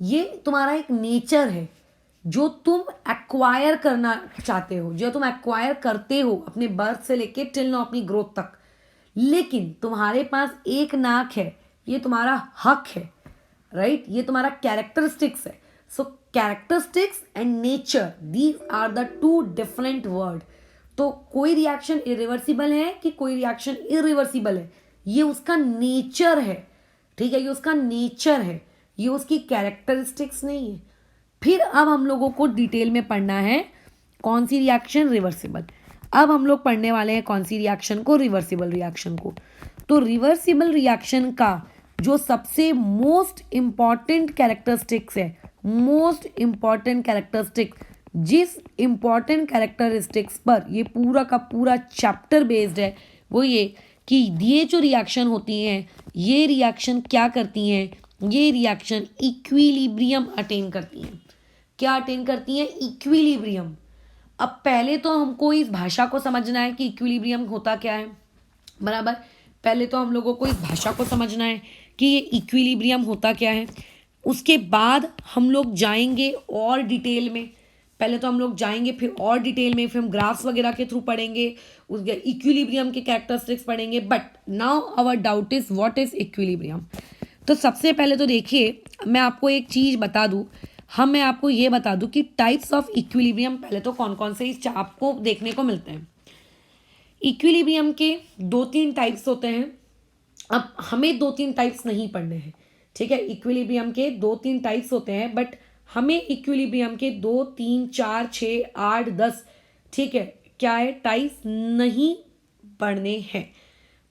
ये तुम्हारा एक नेचर है जो तुम एक्वायर करना चाहते हो, जो तुम एक्वायर करते हो अपने बर्थ से लेके टिल नो अपनी ग्रोथ तक। लेकिन तुम्हारे पास एक नाक है, ये तुम्हारा हक है, राइट, ये तुम्हारा कैरेक्टरिस्टिक्स है। So characteristics and nature, these are the two different word. तो कोई रिएक्शन इरिवर्सिबल है कि कोई रिएक्शन इरिवर्सिबल है, ये उसका नेचर है, ठीक है, ये उसका नेचर है, ये उसकी कैरेक्टरिस्टिक्स नहीं है। फिर अब हम लोगों को डिटेल में पढ़ना है कौन सी रिएक्शन रिवर्सिबल। अब हम लोग पढ़ने वाले हैं कौन सी रिएक्शन को, रिवर्सिबल रिएक्शन को। तो रिवर्सिबल रिएक्शन का जो सबसे मोस्ट इम्पॉर्टेंट कैरेक्टरिस्टिक्स है, मोस्ट इम्पॉर्टेंट कैरेक्टरिस्टिक्स, जिस इम्पॉर्टेंट कैरेक्टरिस्टिक्स पर ये पूरा का पूरा चैप्टर बेस्ड है, वो ये कि ये जो रिएक्शन होती हैं, ये रिएक्शन क्या करती हैं, ये रिएक्शन इक्विलिब्रियम अटेन करती हैं। क्या अटेन करती हैं, इक्विलिब्रियम। अब पहले तो हमको इस भाषा को समझना है कि इक्विलिब्रियम होता क्या है, बराबर। पहले तो हम लोगों को इस भाषा को समझना है कि ये इक्विलिब्रियम होता क्या है। उसके बाद हम लोग जाएंगे और डिटेल में, पहले तो हम लोग जाएंगे फिर और डिटेल में, फिर हम ग्राफ्स वगैरह के थ्रू पढ़ेंगे, उसके इक्विलिब्रियम के कैरेक्टरिस्टिक्स पढ़ेंगे। But now our doubt is what is equilibrium. तो सबसे पहले तो देखिए, मैं आपको एक चीज़ बता दूँ, मैं आपको ये बता दूँ कि टाइप्स ऑफ इक्विलिब्रियम पहले तो कौन कौन से इस आपको देखने को मिलते हैं। इक्विलिब्रियम के 2-3 टाइप्स होते हैं। अब हमें 2-3 टाइप्स नहीं पढ़ने हैं, ठीक है, इक्विलिब्रियम के 2-3 टाइप्स होते हैं, बट हमें इक्विलिब्रियम के 2, 3, 4, 6, 8, 10, ठीक है, क्या है, टाइप्स नहीं पढ़ने हैं।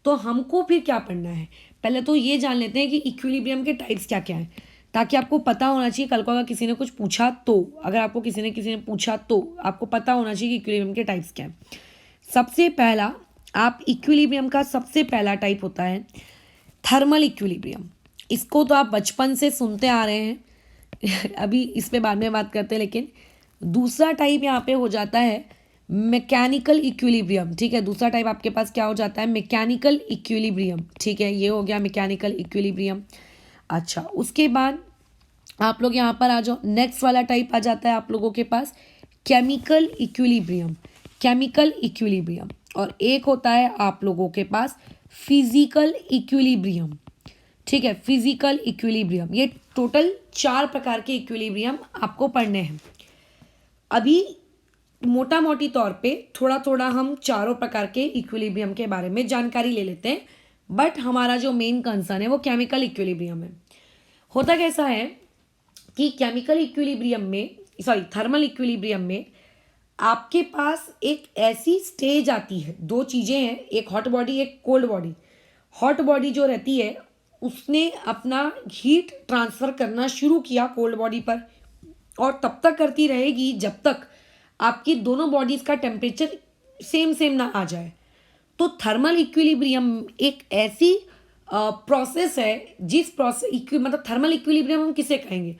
तो हमको फिर क्या पढ़ना है, पहले तो ये जान लेते हैं कि इक्विलिब्रियम के टाइप्स क्या क्या हैं, ताकि आपको पता होना चाहिए कल को अगर किसी ने कुछ पूछा तो, अगर आपको किसी ने पूछा तो आपको पता होना चाहिए कि इक्विलिब्रियम के टाइप्स क्या हैं। सबसे पहला, आप इक्विलिब्रियम का सबसे पहला टाइप होता है थर्मल इक्विलिब्रियम। इसको तो आप बचपन से सुनते आ रहे हैं अभी इस पे बाद में बात करते हैं। लेकिन दूसरा टाइप यहाँ पे हो जाता है मैकेनिकल इक्विलिब्रियम, ठीक है। दूसरा टाइप आपके पास क्या हो जाता है, मैकेनिकल इक्विलिब्रियम, ठीक है, ये हो गया मैकेनिकल इक्विलिब्रियम। अच्छा, उसके बाद आप लोग यहाँ पर आ जाओ, नेक्स्ट वाला टाइप आ जाता है आप लोगों के पास केमिकल इक्विलिब्रियम, केमिकल इक्विलिब्रियम। और एक होता है आप लोगों के पास फिजिकल इक्विलिब्रियम, ठीक है, फिजिकल इक्विलिब्रियम। ये टोटल 4 प्रकार के इक्विलिब्रियम आपको पढ़ने हैं। अभी मोटा मोटी तौर पे थोड़ा थोड़ा हम चारों प्रकार के इक्विलिब्रियम के बारे में जानकारी ले लेते हैं, बट हमारा जो मेन कंसर्न है वो केमिकल इक्विलिब्रियम है। होता कैसा है कि केमिकल इक्विलिब्रियम में, सॉरी थर्मल इक्विलिब्रियम में आपके पास एक ऐसी स्टेज आती है, 2 चीज़ें हैं, एक हॉट बॉडी एक कोल्ड बॉडी। हॉट बॉडी जो रहती है उसने अपना हीट ट्रांसफ़र करना शुरू किया कोल्ड बॉडी पर, और तब तक करती रहेगी जब तक आपकी दोनों बॉडीज़ का टेम्परेचर सेम ना आ जाए। तो थर्मल इक्विलिब्रियम एक ऐसी प्रोसेस है जिस प्रोसेस मतलब थर्मल इक्विलिब्रियम हम किसे कहेंगे,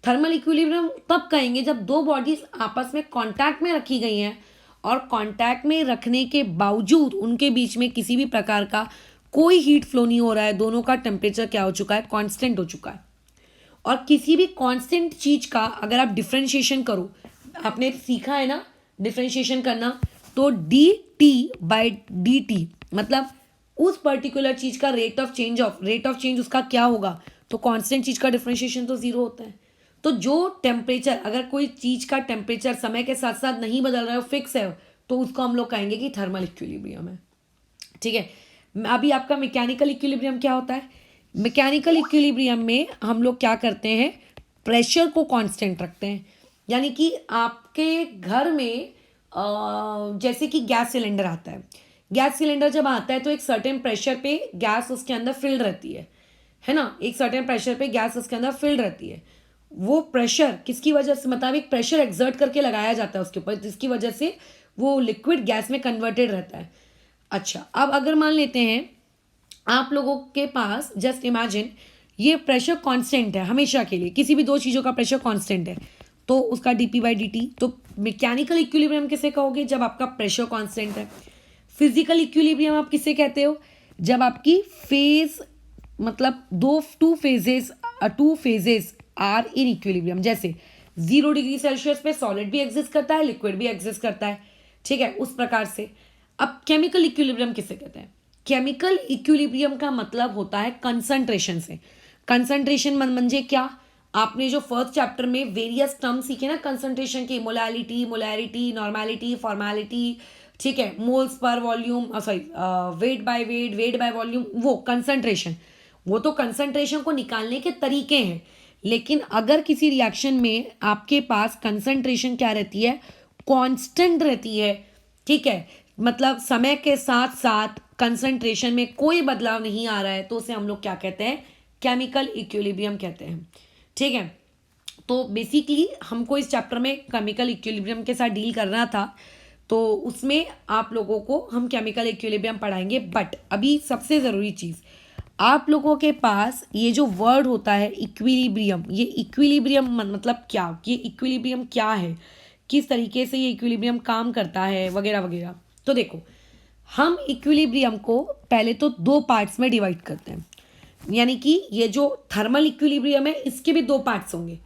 थर्मल इक्विलिब्रियम तब कहेंगे जब 2 बॉडीज़ आपस में कांटेक्ट में रखी गई हैं, और कांटेक्ट में रखने के बावजूद उनके बीच में किसी भी प्रकार का कोई हीट फ्लो नहीं हो रहा है, दोनों का टेम्परेचर क्या हो चुका है, कांस्टेंट हो चुका है। और किसी भी कांस्टेंट चीज़ का अगर आप डिफ्रेंशिएशन करो, आपने सीखा है ना डिफ्रेंशिएशन करना, तो D T by D T मतलब उस पर्टिकुलर चीज का रेट ऑफ चेंज उसका क्या होगा, तो कांस्टेंट चीज का डिफ्रेंशिएशन तो जीरो होता है। तो जो टेम्परेचर, अगर कोई चीज का टेम्परेचर समय के साथ साथ नहीं बदल रहा है, फिक्स है, तो उसको हम लोग कहेंगे कि थर्मल इक्विलिब्रियम है। ठीक है, अभी आपका मैकेनिकल इक्विलिब्रियम क्या होता है? मैकेनिकल इक्विलिब्रियम में हम लोग क्या करते हैं, प्रेशर को कांस्टेंट रखते हैं। यानी कि आपके घर में जैसे कि गैस सिलेंडर आता है, गैस सिलेंडर जब आता है तो एक सर्टेन प्रेशर पे गैस उसके अंदर फिल्ड रहती है ना, एक सर्टेन प्रेशर पे गैस उसके अंदर फिल्ड रहती है। वो प्रेशर किसकी वजह से, मतलब एक प्रेशर एक्सर्ट करके लगाया जाता है उसके ऊपर, जिसकी वजह से वो लिक्विड गैस में कन्वर्टेड रहता है। अच्छा, अब अगर मान लेते हैं आप लोगों के पास, जस्ट इमेजिन ये प्रेशर कांस्टेंट है हमेशा के लिए, किसी भी दो चीज़ों का प्रेशर कांस्टेंट है, तो उसका डीपी बाई डी टी। तो मैकेनिकल इक्विलिब्रियम किसे कहोगे, जब आपका प्रेशर कांस्टेंट है। फिजिकल इक्विलिब्रियम आप किसे कहते हो, जब आपकी फेज मतलब two phases are in equilibrium. जैसे 0 डिग्री सेल्सियस पे सॉलिड भी एग्जिस्ट करता है, लिक्विड भी एग्जिस्ट करता है, ठीक है, उस प्रकार से। अब केमिकल इक्विलिब्रियम किसे कहते हैं? केमिकल इक्विलिब्रियम का मतलब होता है कंसंट्रेशन से। कंसंट्रेशन म्हणजे क्या, आपने जो फर्स्ट चैप्टर में वेरियस टर्म सीखे ना कंसंट्रेशन की, मोलैरिटी, नॉर्मेलिटी, फॉर्मेलिटी, ठीक है, moles per volume, sorry weight by volume, वो कंसंट्रेशन, वो तो कंसंट्रेशन को निकालने के तरीके हैं। लेकिन अगर किसी रिएक्शन में आपके पास कंसंट्रेशन क्या रहती है, कांस्टेंट रहती है, ठीक है, मतलब समय के साथ साथ कंसंट्रेशन में कोई बदलाव नहीं आ रहा है, तो उसे हम लोग क्या कहते हैं, केमिकल इक्विलिब्रियम कहते हैं। ठीक है, तो बेसिकली हमको इस चैप्टर में केमिकल इक्विलिब्रियम के साथ डील करना था, तो उसमें आप लोगों को हम केमिकल इक्विलिब्रियम पढ़ाएंगे। बट अभी सबसे ज़रूरी चीज़, आप लोगों के पास ये जो वर्ड होता है इक्विलिब्रियम, ये इक्विलिब्रियम मतलब क्या, ये इक्विलिब्रियम क्या है, किस तरीके से ये इक्विलिब्रियम काम करता है, वगैरह वगैरह। तो देखो, हम इक्विलिब्रियम को पहले तो दो पार्ट्स में डिवाइड करते हैं। यानी कि ये जो थर्मल इक्विलिब्रियम है इसके भी दो पार्ट्स होंगे,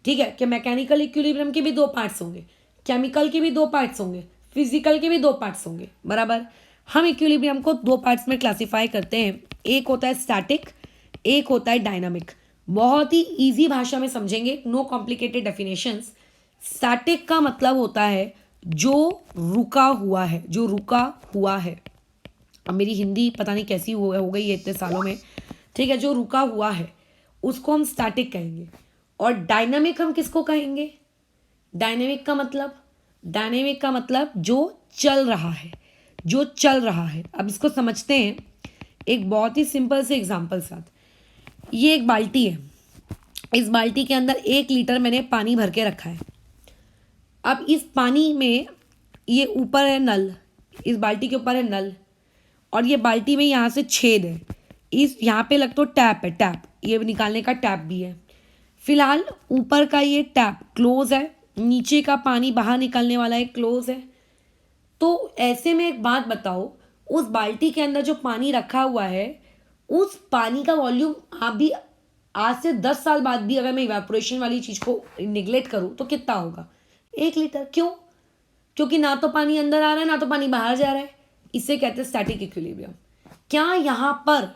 ठीक है, कि मैकेनिकल इक्विलिब्रियम के भी दो पार्ट्स होंगे, केमिकल के भी दो पार्ट्स होंगे, फिजिकल के भी दो पार्ट्स होंगे, बराबर। हम इक्विलिब्रियम को दो पार्ट्स में क्लासिफाई करते हैं, एक होता है स्टैटिक, एक होता है डायनामिक। बहुत ही इजी भाषा में समझेंगे, नो कॉम्प्लिकेटेड डेफिनेशंस। स्टैटिक का मतलब होता है जो रुका हुआ है, जो रुका हुआ है। अब मेरी हिंदी पता नहीं कैसी हो गई है इतने सालों में, ठीक है, जो रुका हुआ है उसको हम स्टैटिक कहेंगे। और डायनामिक हम किसको कहेंगे, डायनेमिक का मतलब जो चल रहा है, जो चल रहा है। अब इसको समझते हैं एक बहुत ही सिंपल से एग्जांपल साथ। ये एक बाल्टी है, इस बाल्टी के अंदर 1 लीटर मैंने पानी भर के रखा है। अब इस पानी में ये ऊपर है नल, इस बाल्टी के ऊपर है नल, और ये बाल्टी में यहाँ से छेद है, इस यहाँ पे लग तो टैप है, टैप ये निकालने का टैप भी है। फिलहाल ऊपर का ये टैप क्लोज है, नीचे का पानी बाहर निकलने वाला है क्लोज है। तो ऐसे में एक बात बताओ, उस बाल्टी के अंदर जो पानी रखा हुआ है, उस पानी का वॉल्यूम आप भी आज से 10 साल बाद भी अगर मैं इवेपोरेशन वाली चीज को निगलेक्ट करूं तो कितना होगा, 1 लीटर। क्यों? क्योंकि ना तो पानी अंदर आ रहा है ना तो पानी बाहर जा रहा है। इसे कहते हैं स्टैटिक इक्विलिब्रियम। क्या यहाँ पर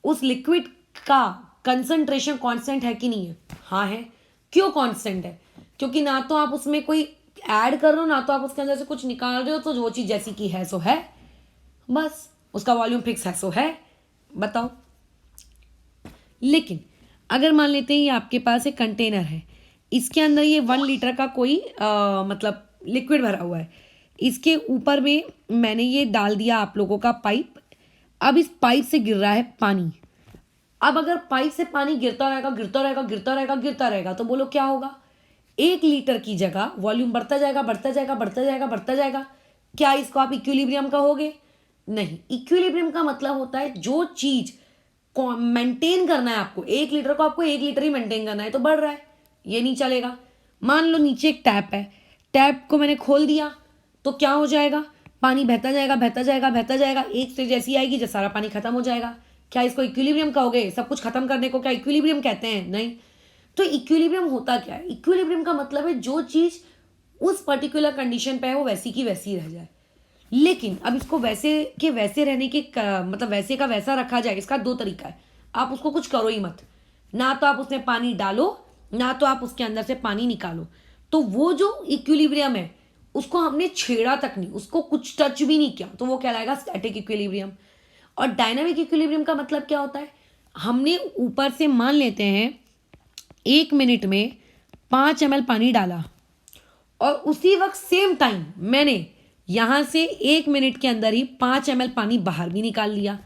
उस लिक्विड का कंसंट्रेशन कांस्टेंट है कि नहीं है? हाँ है। क्यों कांस्टेंट है? क्योंकि ना तो आप उसमें कोई ऐड कर रहे हो ना तो आप उसके अंदर से कुछ निकाल रहे हो, तो वो चीज जैसी की है सो है, बस उसका वॉल्यूम फिक्स है सो है। बताओ। लेकिन अगर मान लेते हैं ये आपके पास एक कंटेनर है, इसके अंदर ये 1 लीटर का कोई मतलब लिक्विड भरा हुआ है, इसके ऊपर में मैंने ये डाल दिया आप लोगों का पाइप। अब इस पाइप से गिर रहा है पानी। अब अगर पाइप से पानी गिरता रहेगा गिरता रहेगा गिरता रहेगा गिरता रहेगा तो बोलो क्या होगा? 1 लीटर की जगह वॉल्यूम बढ़ता जाएगा बढ़ता जाएगा बढ़ता जाएगा बढ़ता जाएगा। क्या इसको आप इक्विलिब्रियम कहोगे? नहीं। इक्विलिब्रियम का मतलब होता है जो चीज मेंटेन करना है आपको, 1 लीटर को आपको 1 लीटर ही मेंटेन करना है तो बढ़ रहा है, ये नहीं चलेगा। मान लो नीचे एक टैप है, टैप को मैंने खोल दिया तो क्या हो जाएगा? पानी बहता जाएगा बहता जाएगा बहता जाएगा, एक स्टेज ऐसी आएगी जब सारा पानी खत्म हो जाएगा। क्या इसको इक्विलिब्रियम कहोगे? सब कुछ खत्म करने को क्या इक्विलिब्रियम कहते हैं? नहीं। तो इक्विलिब्रियम होता क्या है? इक्विलिब्रियम का मतलब है जो चीज उस पर्टिकुलर कंडीशन पे है वो वैसी की वैसी रह जाए। लेकिन अब इसको वैसे के वैसे रहने के मतलब वैसे का वैसा रखा जाए, इसका दो तरीका है। आप उसको कुछ करो ही मत, ना तो आप उसमें पानी डालो, ना तो आप उसके अंदर से पानी निकालो। तो वो जो इक्विलिब्रियम है उसको हमने छेड़ा तक नहीं, उसको कुछ टच भी नहीं किया, तो वो कहलाएगा स्टैटिक इक्विलिब्रियम। और डायनामिक इक्विलिब्रियम का मतलब क्या होता है, हमने ऊपर से मान लेते हैं 1 मिनट में 5 ml पानी डाला और उसी वक्त सेम टाइम मैंने यहां से 1 मिनट के अंदर ही 5 ml पानी बाहर भी निकाल लिया,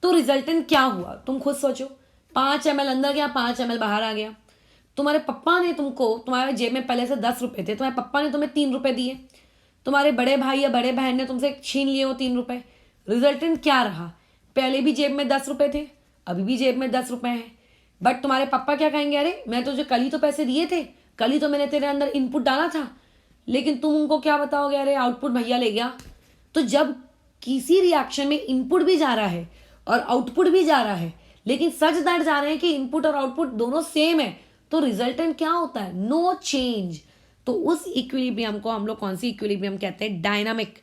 तो रिजल्टेंट क्या हुआ तुम खुद सोचो। 5 ml अंदर गया, 5 ml बाहर आ गया। तुम्हारे पप्पा ने तुमको, तुम्हारे जेब में पहले से 10 रुपए थे, तुम्हारे पप्पा ने तुम्हें 3 रुपए दिए, तुम्हारे बड़े भाई या बड़े बहन ने तुमसे छीन लिए वो 3 रुपए। रिजल्टेंट क्या रहा, पहले भी जेब में 10 रुपए थे, अभी भी जेब में 10 रुपए हैं। बट तुम्हारे पापा क्या कहेंगे, अरे मैं तुझे कल ही तो पैसे दिए थे, कल ही तो मैंने तेरे अंदर इनपुट डाला था। लेकिन तुम उनको क्या बताओगे, अरे आउटपुट भैया ले गया। तो जब किसी रिएक्शन में इनपुट भी जा रहा है और आउटपुट भी जा रहा है, लेकिन सच दैट जा रहे हैं कि इनपुट और आउटपुट दोनों सेम है, तो रिजल्टेंट क्या होता है, नो चेंज। तो उस इक्विलिब्रियम को हम लोग कौन सी इक्विलिब्रियम कहते हैं, डायनामिक।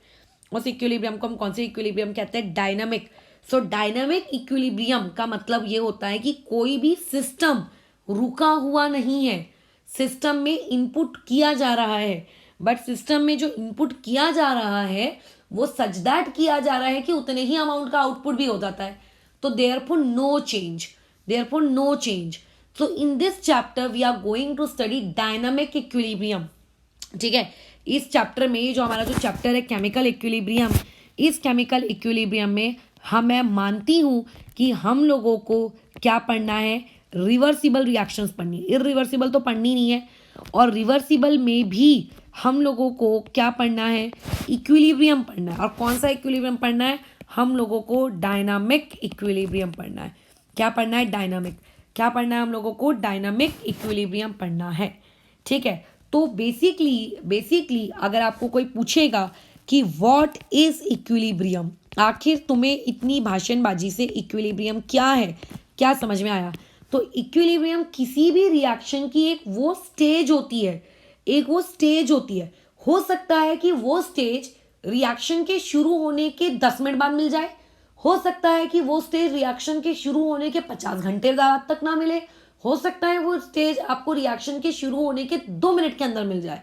उस इक्विलिब्रियम को हम कौन सी इक्विलिब्रियम कहते हैं, डायनामिक। सो डायनामिक इक्विलिब्रियम का मतलब ये होता है कि कोई भी सिस्टम रुका हुआ नहीं है, सिस्टम में इनपुट किया जा रहा है, बट सिस्टम में जो इनपुट किया जा रहा है वो सच दैट किया जा रहा है कि उतने ही अमाउंट का आउटपुट भी हो जाता है। तो therefore no change, therefore no change. So in this chapter we are going to study dynamic equilibrium. ठीक है, इस चैप्टर में जो हमारा जो चैप्टर है केमिकल इक्विलिब्रियम, इस केमिकल इक्विलिब्रियम में मैं मानती हूँ कि हम लोगों को क्या पढ़ना है, रिवर्सिबल रिएक्शंस पढ़नी, इरिवर्सिबल तो पढ़नी नहीं है। और रिवर्सिबल में भी हम लोगों को क्या पढ़ना है, इक्विलिब्रियम पढ़ना है। और कौन सा इक्विलिब्रियम पढ़ना है, हम लोगों को डायनामिक इक्विलिब्रियम पढ़ना है। क्या पढ़ना है, डायनामिक। क्या पढ़ना है हम लोगों को, डायनामिक इक्विलिब्रियम पढ़ना है। ठीक है, तो बेसिकली अगर आपको कोई पूछेगा कि व्हाट इज इक्विलिब्रियम, आखिर तुम्हें इतनी भाषणबाजी से इक्विलिब्रियम क्या है क्या समझ में आया, तो इक्विलिब्रियम किसी भी रिएक्शन की एक वो स्टेज होती है, एक वो स्टेज होती है। हो सकता है कि वो स्टेज रिएक्शन के शुरू होने के 10 मिनट बाद मिल जाए, हो सकता है कि वो स्टेज रिएक्शन के शुरू होने के 50 घंटे बाद तक ना मिले, हो सकता है वो स्टेज आपको रिएक्शन के शुरू होने के 2 मिनट के अंदर मिल जाए।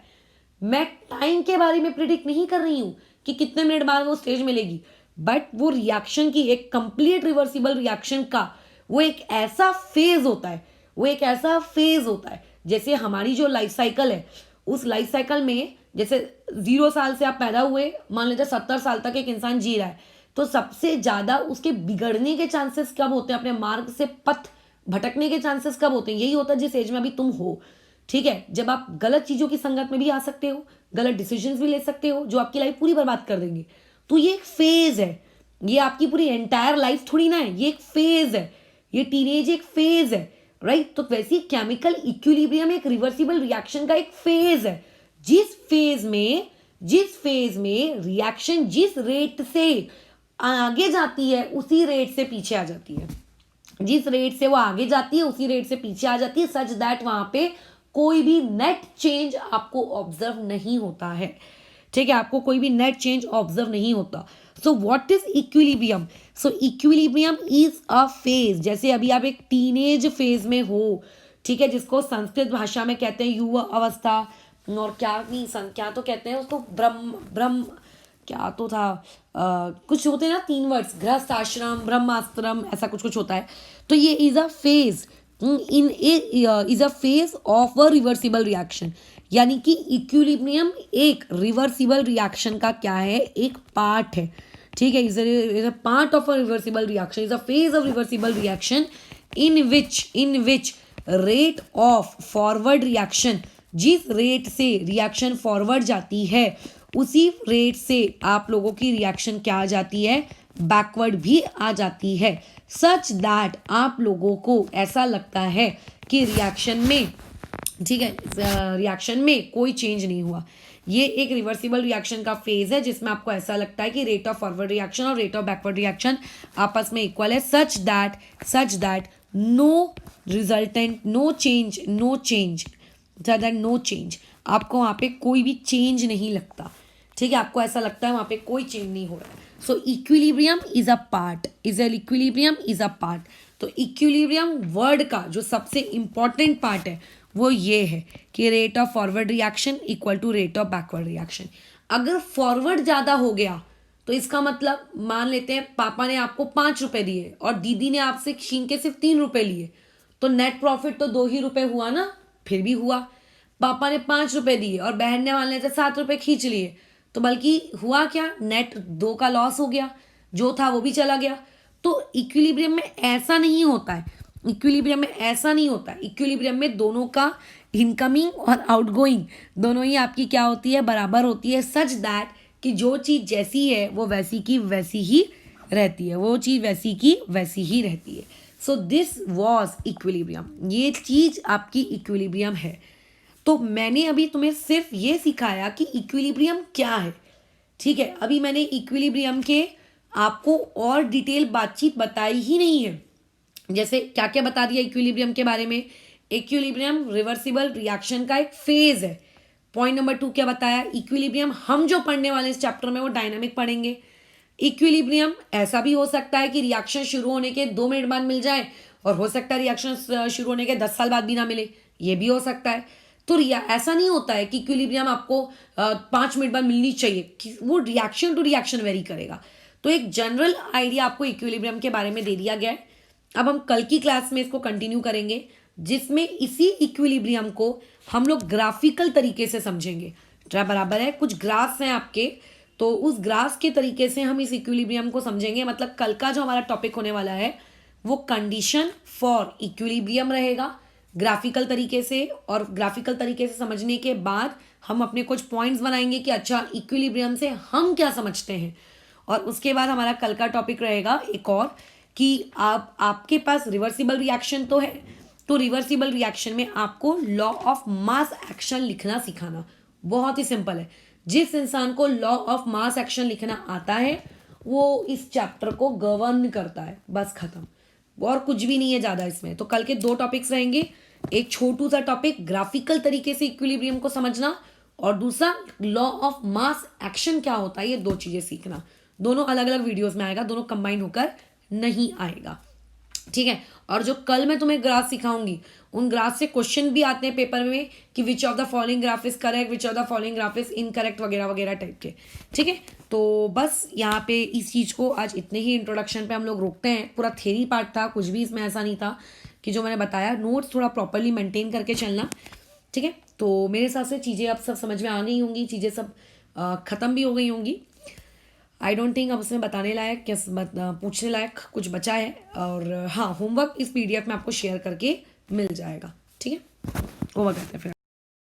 मैं टाइम के बारे में प्रिडिक्ट नहीं कर रही हूं कि कितने मिनट बाद वो स्टेज मिलेगी, बट वो रिएक्शन की, एक कंप्लीट रिवर्सिबल रिएक्शन का वो एक ऐसा फेज होता है, वो एक ऐसा फेज होता है। जैसे हमारी जो लाइफ साइकिल है, उस लाइफ साइकिल में जैसे 0 साल से आप पैदा हुए, मान लीजिए 70 साल तक एक इंसान जी रहा है, तो सबसे ज्यादा उसके बिगड़ने के चांसेस कब होते हैं, अपने मार्ग से पथ भटकने के चांसेस कब होते हैं, यही होता है जिस एज में अभी तुम हो। ठीक है, जब आप गलत चीजों की संगत में भी आ सकते हो, गलत डिसीजंस भी ले सकते हो जो आपकी लाइफ पूरी बर्बाद कर देंगे। तो ये एक फेज है, ये आपकी पूरी एंटायर लाइफ थोड़ी ना है, ये एक फेज है, ये टीनेज एक फेज है, राइट। तो वैसे ही केमिकल इक्विलिब्रियम एक रिवर्सिबल रिएक्शन का एक फेज है, जिस फेज में रिएक्शन जिस रेट से आगे जाती है उसी रेट से पीछे आ जाती है, जिस रेट से वो आगे जाती है उसी रेट से पीछे आ जाती है, सच दैट वहां पे कोई भी नेट चेंज आपको ऑब्जर्व नहीं होता है। ठीक है, आपको कोई भी नेट चेंज ऑब्जर्व नहीं होता। So what is equilibrium, so equilibrium is a phase, जैसे अभी आप एक टीनेज फेज में हो, ठीक है, जिसको संस्कृत भाषा में कहते हैं युवा अवस्था, और क्या तो कहते हैं उसको, ब्रह्म क्या तो था, कुछ होते हैं ना 3 वर्ड्स, गृहस्थ आश्रम, ब्रह्माश्रम, ऐसा कुछ कुछ होता है। तो ये is a phase is a phase of a reversible reaction, यानी कि इक्विलिब्रियम एक रिवर्सिबल रिएक्शन का क्या है, एक पार्ट है। ठीक है, is a part of a reversible reaction, is a phase of reversible reaction in which rate of forward reaction, जिस रेट से रिएक्शन फॉरवर्ड जाती है उसी रेट से आप लोगों की रिएक्शन क्या आ जाती है, बैकवर्ड भी आ जाती है, सच दैट आप लोगों को ऐसा लगता है कि रिएक्शन में, ठीक है, रिएक्शन में कोई चेंज नहीं हुआ। ये एक रिवर्सिबल रिएक्शन का फेज है जिसमें आपको ऐसा लगता है कि रेट ऑफ फॉरवर्ड रिएक्शन और रेट ऑफ बैकवर्ड रिएक्शन आपस में इक्वल है, such that no resultant, no change ज़्यादा नो चेंज, आपको वहाँ पे कोई भी चेंज नहीं लगता, ठीक है, आपको ऐसा लगता है वहाँ पे कोई चेंज नहीं हो रहा है. सो equilibrium is a part, equilibrium is a part. तो इक्विलिब्रियम वर्ड का जो सबसे इंपॉर्टेंट पार्ट है वो ये है कि rate of forward reaction equal to rate of backward reaction. अगर फॉरवर्ड ज़्यादा हो गया तो इसका मतलब मान लेते हैं पापा ने आपको 5 रुपए दिए और दीदी ने आपसे छीन के सिर्फ 3 रुपए लिए, तो नेट प्रॉफिट तो 2 ही रुपए हुआ ना, फिर भी हुआ. पापा ने 5 रुपए दिए और बहन ने मान लेते 7 रुपए खींच लिए, तो बल्कि हुआ क्या, नेट 2 का लॉस हो गया, जो था वो भी चला गया. तो इक्विलिब्रियम में ऐसा नहीं होता है, इक्विलिब्रियम में ऐसा नहीं होता है. इक्विलिब्रियम में दोनों का इनकमिंग और आउटगोइंग दोनों ही आपकी क्या होती है, बराबर होती है, सच दैट कि जो चीज़ जैसी है वो वैसी की वैसी ही रहती है, वो चीज़ वैसी की वैसी ही रहती है. सो दिस वॉज इक्विलिब्रियम, ये चीज़ आपकी इक्विलिब्रियम है. तो मैंने अभी तुम्हें सिर्फ ये सिखाया कि इक्विलिब्रियम क्या है, ठीक है. अभी मैंने इक्विलिब्रियम के आपको और डिटेल बातचीत बताई ही नहीं है. जैसे क्या क्या बता दिया इक्विलिब्रियम के बारे में. इक्विलिब्रियम रिवर्सिबल रिएक्शन का एक फेज है. पॉइंट नंबर 2 क्या बताया, इक्विलिब्रियम हम जो पढ़ने वाले इस चैप्टर में वो डायनामिक पढ़ेंगे. इक्विलिब्रियम ऐसा भी हो सकता है कि रिएक्शन शुरू होने के 2 मिनट बाद मिल जाए, और हो सकता है रिएक्शन शुरू होने के 10 साल बाद भी ना मिले, ये भी हो सकता है. तो ऐसा नहीं होता है कि इक्विलिब्रियम आपको 5 मिनट बाद मिलनी चाहिए, कि वो रिएक्शन टू रिएक्शन वेरी करेगा. तो एक जनरल आइडिया आपको इक्विलिब्रियम के बारे में दे दिया गया है. अब हम कल की क्लास में इसको कंटिन्यू करेंगे, जिसमें इसी इक्विलिब्रियम को हम लोग ग्राफिकल तरीके से समझेंगे. क्या बराबर है, कुछ ग्राफ्स हैं आपके, तो उस ग्राफ के तरीके से हम इस इक्विलिब्रियम को समझेंगे. मतलब कल का जो हमारा टॉपिक होने वाला है वो कंडीशन फॉर इक्विलिब्रियम रहेगा ग्राफिकल तरीके से. और ग्राफिकल तरीके से समझने के बाद हम अपने कुछ पॉइंट्स बनाएंगे कि अच्छा इक्विलिब्रियम से हम क्या समझते हैं. और उसके बाद हमारा कल का टॉपिक रहेगा एक और, कि आपके पास रिवर्सिबल रिएक्शन तो है, तो रिवर्सिबल रिएक्शन में आपको लॉ ऑफ मास एक्शन लिखना सिखाना. बहुत ही सिंपल है, जिस इंसान को लॉ ऑफ मास एक्शन लिखना आता है वो इस चैप्टर को गवर्न करता है, बस खत्म. और कुछ भी नहीं है ज़्यादा इसमें. तो कल के 2 टॉपिक्स रहेंगे, एक छोटू सा टॉपिक ग्राफिकल तरीके से इक्विलिब्रियम को समझना, और दूसरा लॉ ऑफ मास एक्शन क्या होता है, ये 2 चीज़ें सीखना. दोनों अलग अलग वीडियोस में आएगा, दोनों कंबाइन होकर नहीं आएगा, ठीक है. और जो कल मैं तुम्हें ग्राफ सिखाऊंगी उन ग्राफ से क्वेश्चन भी आते हैं पेपर में कि which of the following graph is correct, which of the following graph is incorrect, वगैरह वगैरह टाइप के, ठीक है. तो बस यहाँ पे इस चीज़ को आज इतने ही इंट्रोडक्शन पे हम लोग रोकते हैं. पूरा थ्योरी पार्ट था, कुछ भी इसमें ऐसा नहीं था कि जो मैंने बताया. नोट्स थोड़ा प्रॉपरली मेंटेन करके चलना, ठीक है. तो मेरे हिसाब से चीज़ें अब सब समझ में आ गई होंगी, चीज़ें सब ख़त्म भी हो गई होंगी. आई डोंट थिंक अब उसमें बताने लायक पूछने लायक कुछ बचा है. और हाँ, होमवर्क इस PDF में आपको शेयर करके मिल जाएगा, ठीक है. होमवर्क करते हैं फिर.